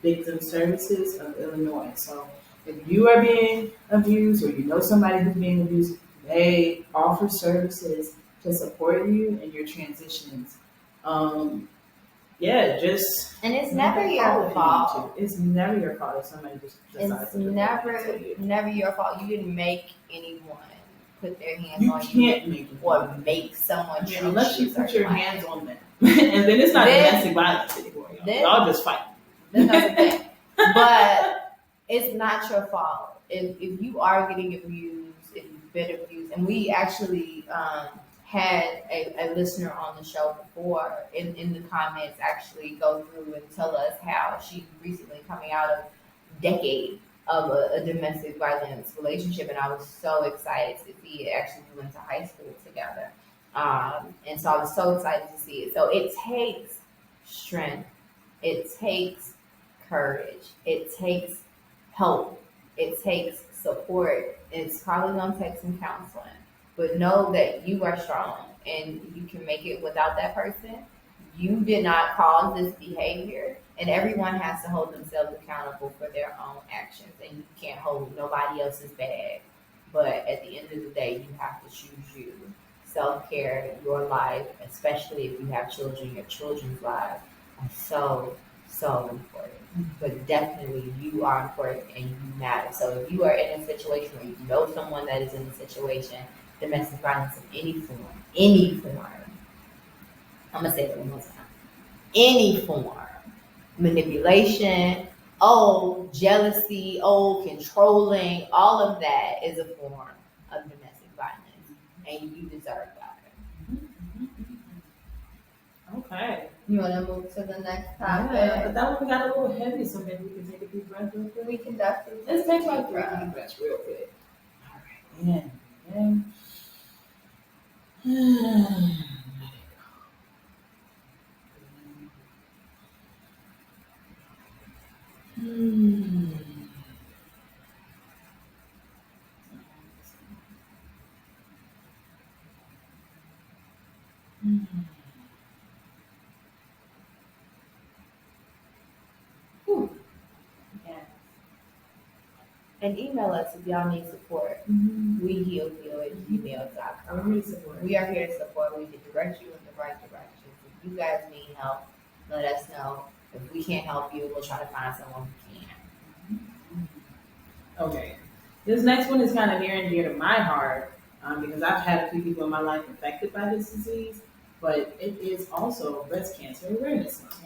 Victim Services of Illinois. So if you are being abused or you know somebody who's being abused, they offer services to support you in your transitions. And it's never your fault. It's never your fault if somebody just decides It's to do never your fault. You didn't make anyone put their hands you on you can't make it or make someone treat unless you put your certain hands on them. And then it's not domestic violence anymore. Y'all just fight. That's not the thing. But it's not your fault. If you are getting abused, if you've been abused, and we actually had a listener on the show before in the comments actually go through and tell us how she's recently coming out of a decade of a domestic violence relationship, and I was so excited to see it. Actually, we went to high school together, and so I was so excited to see it. So it takes strength, it takes courage, it takes help, it takes support. It's probably going to take some counseling, but know that you are strong and you can make it without that person. You did not cause this behavior, and everyone has to hold themselves accountable for their own actions, and you can't hold nobody else's bag. But at the end of the day, you have to choose you. Self-care, your life, especially if you have children, your children's lives are so, so important. But definitely you are important and you matter. So if you are in a situation where you know someone that is in a situation, domestic violence of any form, I'm going to say it one more time. Any form, manipulation, jealousy, controlling, all of that is a form of domestic violence, and you deserve better. Okay. You want to move to the next topic? Yeah, but that one got a little heavy, so maybe we can take a deep breath real quick. We can definitely. Let's take like 3 deep breaths real quick. All right. And email us if y'all need support. WeHealHeal@gmail.com. We are here to support. We can direct you in the right directions. If you guys need help, let us know. If we can't help you, we'll try to find someone who can. Okay. This next one is kind of near and dear to my heart because I've had a few people in my life infected by this disease, but it is also Breast Cancer Awareness Month.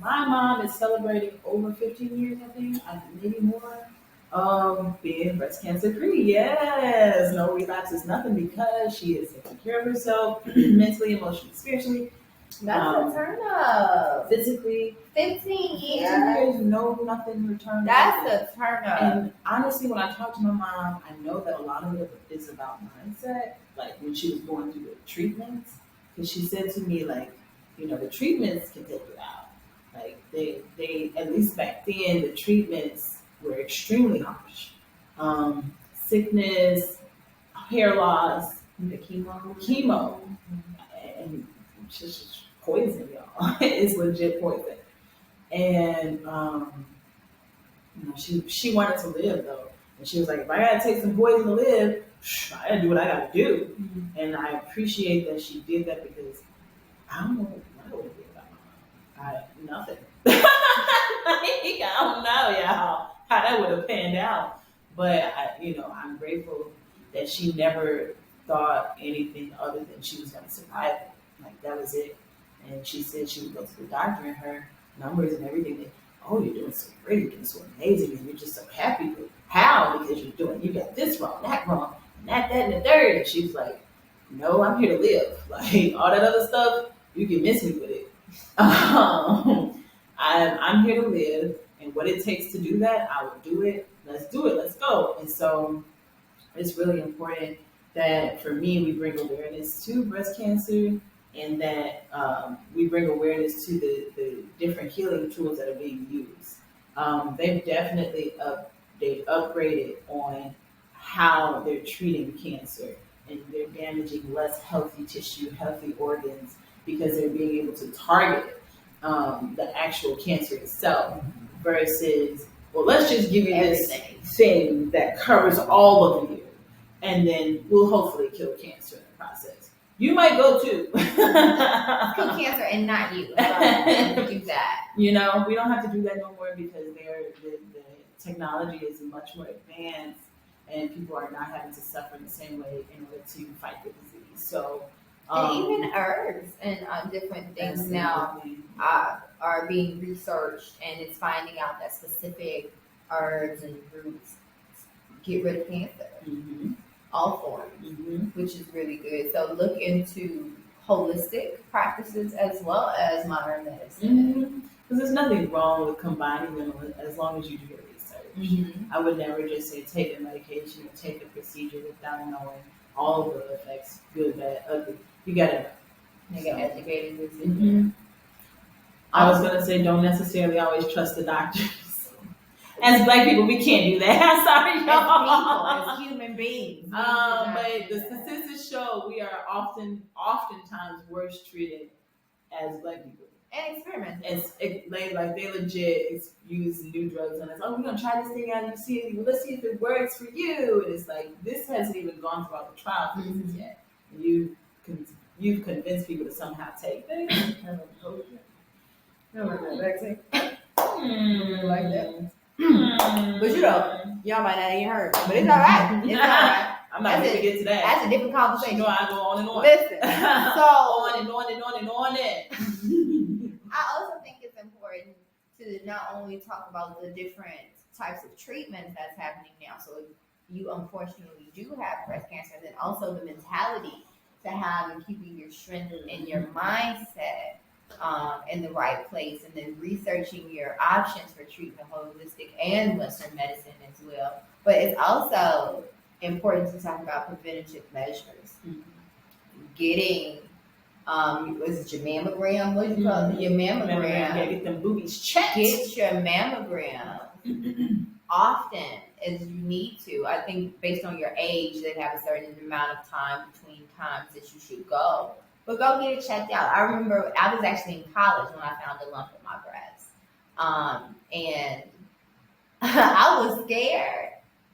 My mom is celebrating over 15 years, I think, maybe more, being breast cancer free. Yes, no relapses, nothing, because she is taking care of herself mentally, emotionally, spiritually. That's a turn up. Physically, 15 years. No, nothing returned. That's a turn up. And honestly, when I talk to my mom, I know that a lot of it is about mindset. Like when she was going through the treatments, because she said to me, like, the treatments can take it out. Like they at least back then, the treatments were extremely harsh. Sickness, hair loss, the chemo, and just poison, y'all. It's legit poison. And she wanted to live though, and she was like, if I gotta take some poison to live, I gotta do what I gotta do. And I appreciate that she did that because I don't know what I would have did about my mom. Nothing. I don't know, y'all, how that would have panned out. But I'm grateful that she never thought anything other than she was going to survive it. Like that was it. And she said she would go to the doctor, and her numbers and everything. That, oh, you're doing so great, you're doing so amazing, and you're just so happy. But how? Because you got this wrong, and that, and the third. And she was like, no, I'm here to live. Like all that other stuff, you can miss me with it. I'm here to live, and what it takes to do that, I will do it. Let's do it. Let's go. And so it's really important that for me, we bring awareness to breast cancer, and that we bring awareness to the different healing tools that are being used. They've definitely upgraded on how they're treating cancer, and they're damaging less healthy tissue, healthy organs, because they're being able to target the actual cancer itself versus, well, let's just give you this thing that covers all of you, and then we'll hopefully kill cancer in the process. You might go too. Kill cancer and not you. Do that. We don't have to do that no more because the technology is much more advanced, and people are not having to suffer in the same way in order to fight the disease. So, and even herbs and different things now are being researched, and it's finding out that specific herbs and roots get rid of cancer, all forms, which is really good. So look into holistic practices as well as modern medicine. Because there's nothing wrong with combining them as long as you do your research. I would never just say take a medication or take a procedure without knowing all of the effects, good, bad, ugly. You gotta get educated with it. I was gonna say don't necessarily always trust the doctors. As Black people, we can't do that. Sorry, y'all. As human beings. But the statistics show we are oftentimes worse treated as Black people. And experiment. They legit use new drugs on us. Oh, we're gonna try this thing out and see it. Well, let's see if it works for you. And it's like this hasn't even gone through all the trial phases yet. And you've convinced people to somehow take things. Like that. But y'all might not even heard. But it's all right. It's all right. I'm not going to get to that. That's a different conversation. I go on and on. Listen. So on and on and on and on it. I also think it's important to not only talk about the different types of treatments that's happening now. So if you unfortunately do have breast cancer, then also the mentality to have and keeping your strength and your mindset in the right place, and then researching your options for treatment, holistic and Western medicine as well. But it's also important to talk about preventative measures. Getting was it your mammogram? What do you call it? Your mammogram. Yeah, get them boobies checked. Get your mammogram often as you need to. I think based on your age, they have a certain amount of time between times that you should go. But go get it checked out. I remember I was actually in college when I found a lump in my breast. And I was scared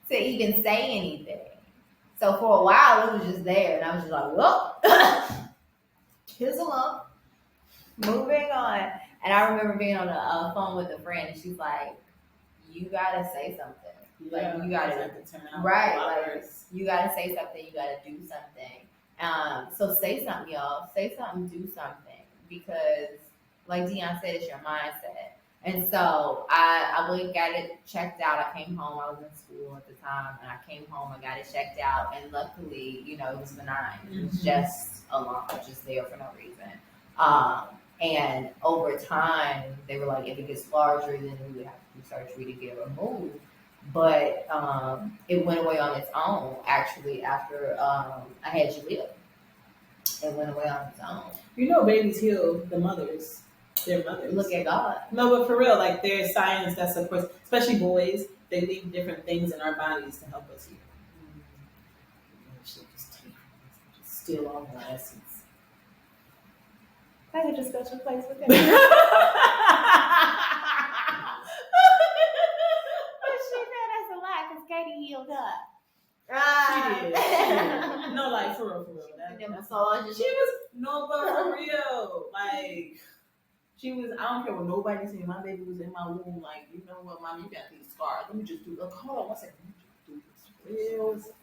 to even say anything. So for a while, it was just there. And I was just like, whoop, here's a lump. Moving on. And I remember being on the phone with a friend, and she's like, you got to say something. Yeah, like, you got to, right. Like, you got to say something. You got to do something. So say something, y'all. Say something, do something. Because, like Dion said, it's your mindset. And so I went and got it checked out. I came home. I was in school at the time. And I came home and got it checked out. And luckily, it was benign. It was just a lump, just there for no reason. And over time, they were like, if it gets larger, then we would have to do surgery to get it removed. But it went away on its own, actually, after I had Jaleel. It went away on its own. Babies heal their mothers. Look at God. No, but for real, like there's science that supports, especially boys, they leave different things in our bodies to help us heal. Just steal all our essence. I had a special place with him. Katie healed up. is. No, like for real. The massage. She was but for real. Like she was. I don't care what nobody said. My baby was in my womb. Like you know what, mom, you got these scars. Let me just do. Look, hold on one second. Let me just do this real.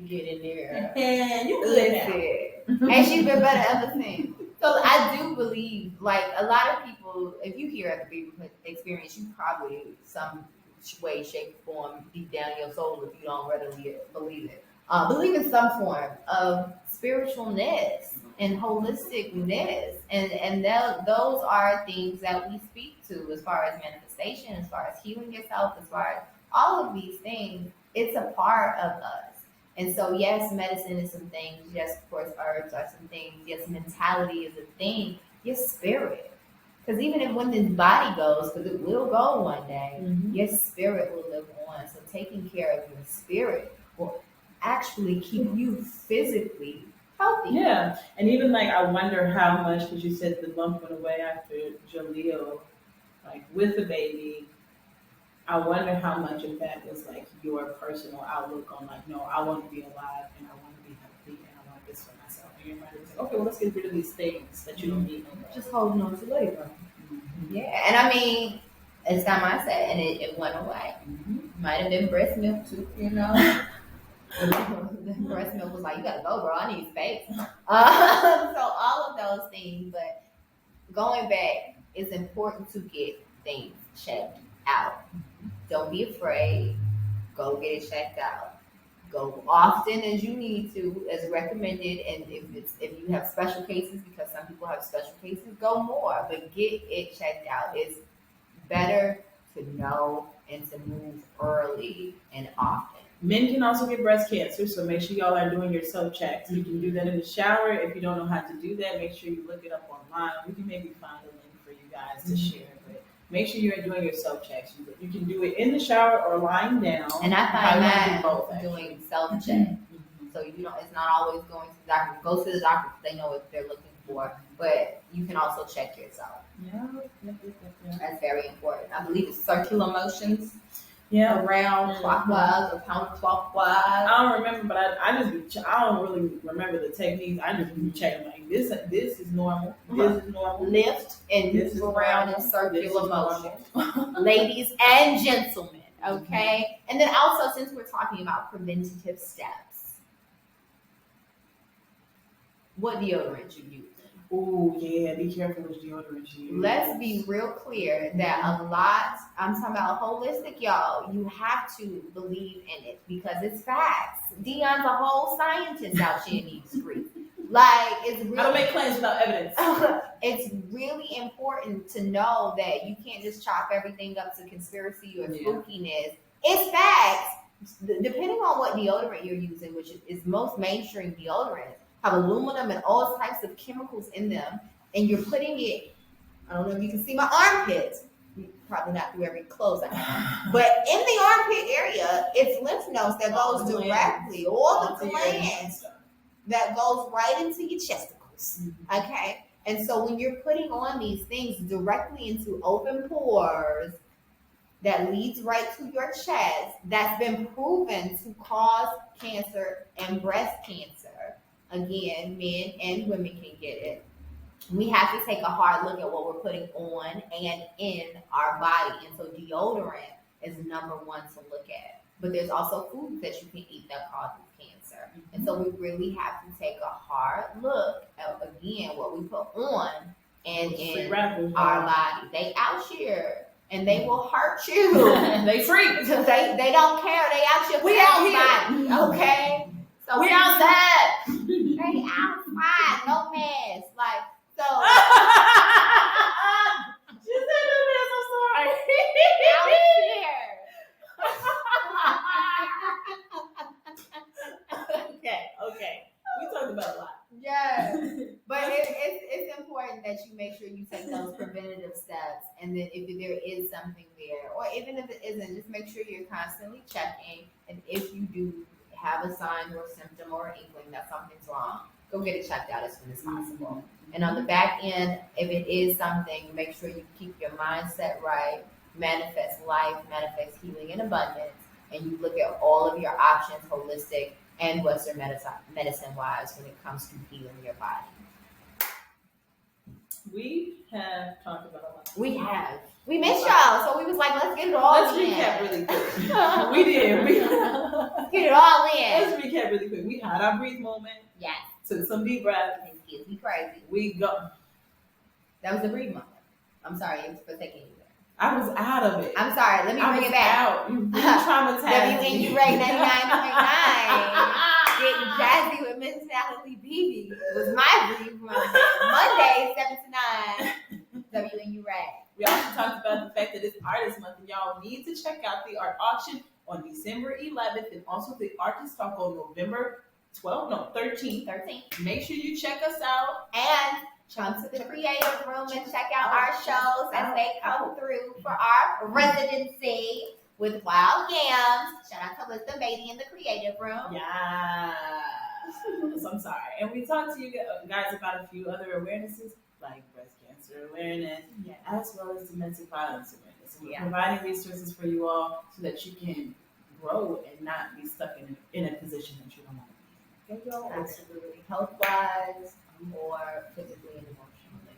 Get in there. And you good now. And she's been better ever since. So I do believe, like a lot of people, if you hear other people's experience, you probably some way, shape, form, deep down in your soul, if you don't readily believe it, believe in some form of spiritualness and holisticness, and those are things that we speak to as far as manifestation, as far as healing yourself, as far as all of these things. It's a part of us. And so, yes, medicine is some things. Yes, of course, herbs are some things. Yes, mentality is a thing. Your spirit. Because even if when this body goes, because it will go one day, your spirit will live on. So taking care of your spirit will actually keep you physically healthy. Yeah. And even like, I wonder how much, because you said the bump went away after Jaleel, like with the baby. I wonder how much of that was like your personal outlook on like, no, I want to be alive and I want to be healthy and I want this for myself. And your mind was like, okay, well, let's get rid of these things that you don't need no more. Just holding on to labor. Yeah, and I mean, it's time I said, and it went away. Might have been breast milk too, you know. The breast milk was like, you gotta go, bro. I need space. So all of those things, but going back, it's important to get things checked out. Don't be afraid. Go get it checked out. Go often as you need to, as recommended. And if you have special cases, because some people have special cases, go more. But get it checked out. It's better to know and to move early and often. Men can also get breast cancer, so make sure y'all are doing your self-checks. You can do that in the shower. If you don't know how to do that, make sure you look it up online. We can maybe find a link for you guys to share. But make sure you're doing your self-checks. You can do it in the shower or lying down. And I find that both, doing self-check. So it's not always going to the doctor. Go to the doctor because they know what they're looking for. But you can also check yourself. Yeah. That's very important. I believe it's circular motions. Yeah. Around clockwise or counterclockwise. I don't remember, but I don't really remember the techniques. I just be checking like this is normal. This is normal. Lift and move around in circular motion. Ladies and gentlemen, okay? And then also, since we're talking about preventative steps, what deodorant you use? Oh yeah, be careful with deodorant you use. Let's be real clear that a lot, I'm talking about holistic, y'all, you have to believe in it because it's facts. Dion's a whole scientist out here in these streets. Like, it's really, I don't make claims without evidence. It's really important to know that you can't just chop everything up to conspiracy or spookiness. It's facts. Depending on what deodorant you're using, which is most mainstream deodorants, have aluminum and all types of chemicals in them, and you're putting it, I don't know if you can see my armpits, probably not through every clothes I have, but in the armpit area, it's lymph nodes that goes directly, all the glands that goes right into your chesticles, okay? And so when you're putting on these things directly into open pores, that leads right to your chest, that's been proven to cause cancer and breast cancer. Again, men and women can get it. We have to take a hard look at what we're putting on and in our body. And so deodorant is number one to look at. But there's also foods that you can eat that causes cancer. And so we really have to take a hard look at, again, what we put on and in our body. They out here and they will hurt you. They freak. They don't care. They out here. We out here. Body, okay? So we outside. They outside, no mask. Like, so. She said no mask, I'm sorry. Out here. Okay. We talked about a lot. Yeah. But it's important that you make sure you take those preventative steps. And then if there is something there, or even if it isn't, just make sure you're constantly checking. And if you do have a sign or symptom or an inkling that something's wrong, go get it checked out as soon as possible. And on the back end, if it is something, make sure you keep your mindset right, manifest life, manifest healing and abundance, and you look at all of your options holistic and Western medicine wise when it comes to healing your body. We have talked about a lot. We have. We missed y'all, so we was like, let's get it all Let's in. recap really quick. We did. Get it all in. Let's recap really quick. We had our breathe moment. Yes. Took some deep breaths. Excuse me, crazy. We go. That was the breathe moment. I'm sorry for taking you there. I was out of it. I'm sorry. Let me bring it back. Out. You really traumatized me. WNU Ray 99.9. Getting jazzy with Miss Sally Beebe was my breathe moment. Monday, 7 to 9. WNU Ray. We also talked about the fact that it's Artist Month, and y'all need to check out the art auction on December 11th, and also the Artist Talk on November 13th. Make sure you check us out. And come to the creative room and check out our shows as they come through for our residency with Wild Yams. Shout out to Lisa Beatty in the creative room. Yes. I'm sorry. And we talked to you guys about a few other awarenesses, like breast cancer awareness, as well as domestic violence awareness. And we're providing resources for you all so that you can grow and not be stuck in a position that you don't want to be in. Okay, y'all? Absolutely. Health-wise or physically and emotionally.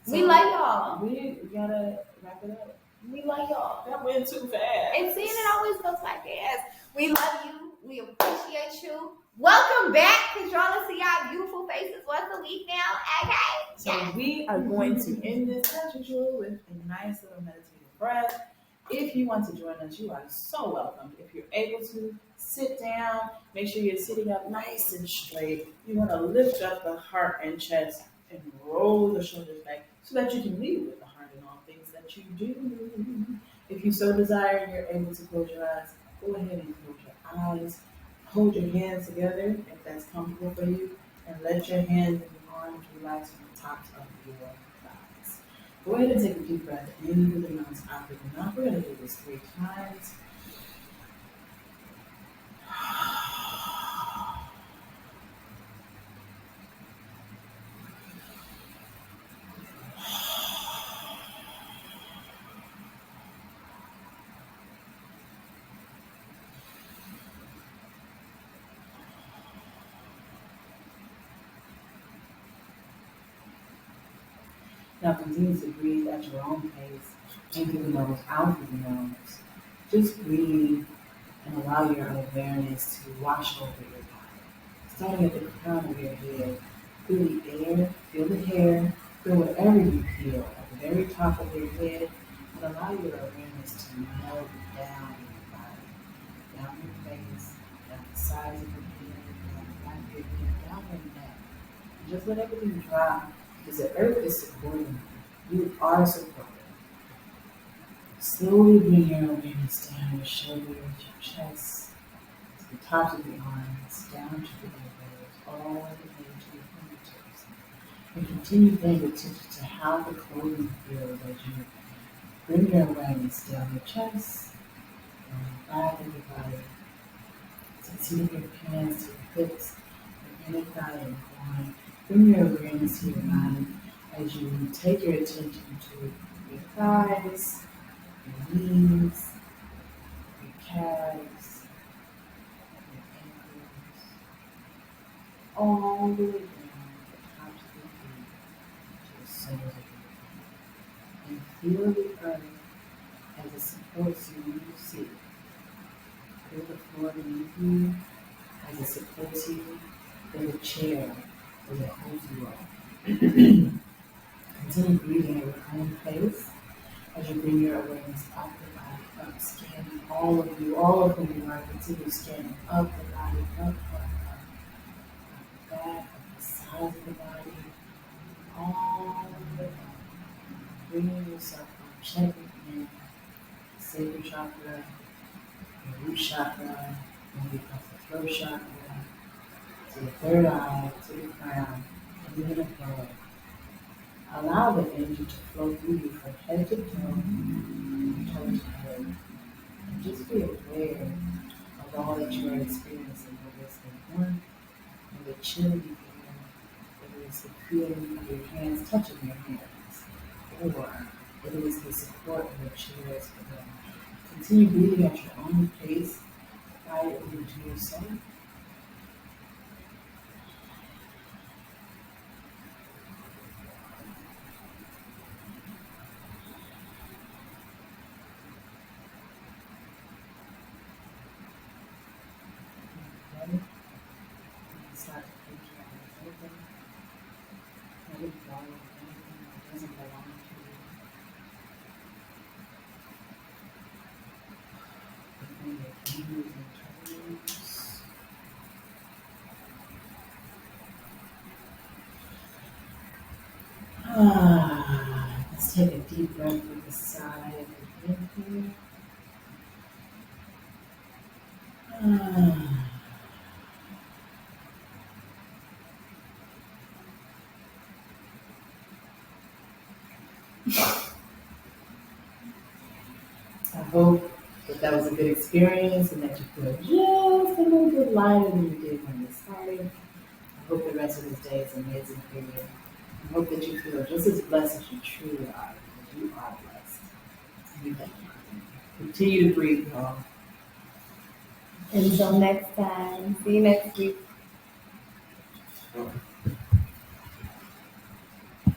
So we like y'all. We gotta wrap it up. We like y'all. That went too fast. And seeing it always goes like this. We love you. We appreciate you. Welcome back, because y'all will see our beautiful faces once a week now. Okay? So we are going to end this as usual with a nice little meditative breath. If you want to join us, you are so welcome. If you're able to, sit down. Make sure you're sitting up nice and straight. You want to lift up the heart and chest and roll the shoulders back so that you can lead with the heart in all things that you do. If you so desire and you're able to close your eyes, go ahead and close your eyes. Hold your hands together if that's comfortable for you, and let your hands and your arms relax on the tops of your thighs. Go ahead and take a deep breath in through the nose, out through the mouth. We're going to do this 3 times. Now continue to breathe at your own pace, in through the nose, out through the nose. Just breathe and allow your awareness to wash over your body. Starting at the crown of your head, feel the air, feel the hair, feel whatever you feel at the very top of your head, and allow your awareness to melt down your body, down your face, down the sides of your head, down the back of your head, down your neck. And just let everything drop. Because the earth is supporting you. You are supported. Slowly bring your awareness down your shoulders, your chest, to the tops of the arms, down to the elbows, all the way to your fingertips. And continue paying attention to how the clothing feels as you bring your awareness down your chest, down the back of your body, to the seat of your pants, to your hips, your inner thigh and groin. Bring your awareness to your mind as you take your attention to your thighs, your knees, your calves, your ankles, all the way down the tops of your feet to the soles of your feet. And feel the earth as it supports you when you sit. Feel the floor beneath you as it supports you. Feel the chair as it holds you up. Continue breathing at your own pace as you bring your awareness up the body, up, scanning all of you, all of who you are. Continue scanning up the body, up the back, up the sides of the body, all the way up. Bringing yourself up, checking in, sacral chakra, your root chakra, maybe up the throat chakra, to the third eye, to the crown, and even above. Allow the energy to flow through you from head to toe, toe to head. And just be aware of all that you are experiencing, whether it's the warmth or the chilly air, whether it's the feeling of your hands touching your hands, or whether it's the support of your chairs for them. Continue breathing at your own pace, quietly to yourself. open. Let it go. Anything that doesn't belong to you. Between your fingers and toes. Let's take a deep breath with the sigh of the inhale. I hope that was a good experience and that you feel just a little bit lighter than you did when you started. I hope the rest of this day is amazing for you. I hope that you feel just as blessed as you truly are, because you are blessed. You can continue to breathe, y'all. Until next time. See you next week.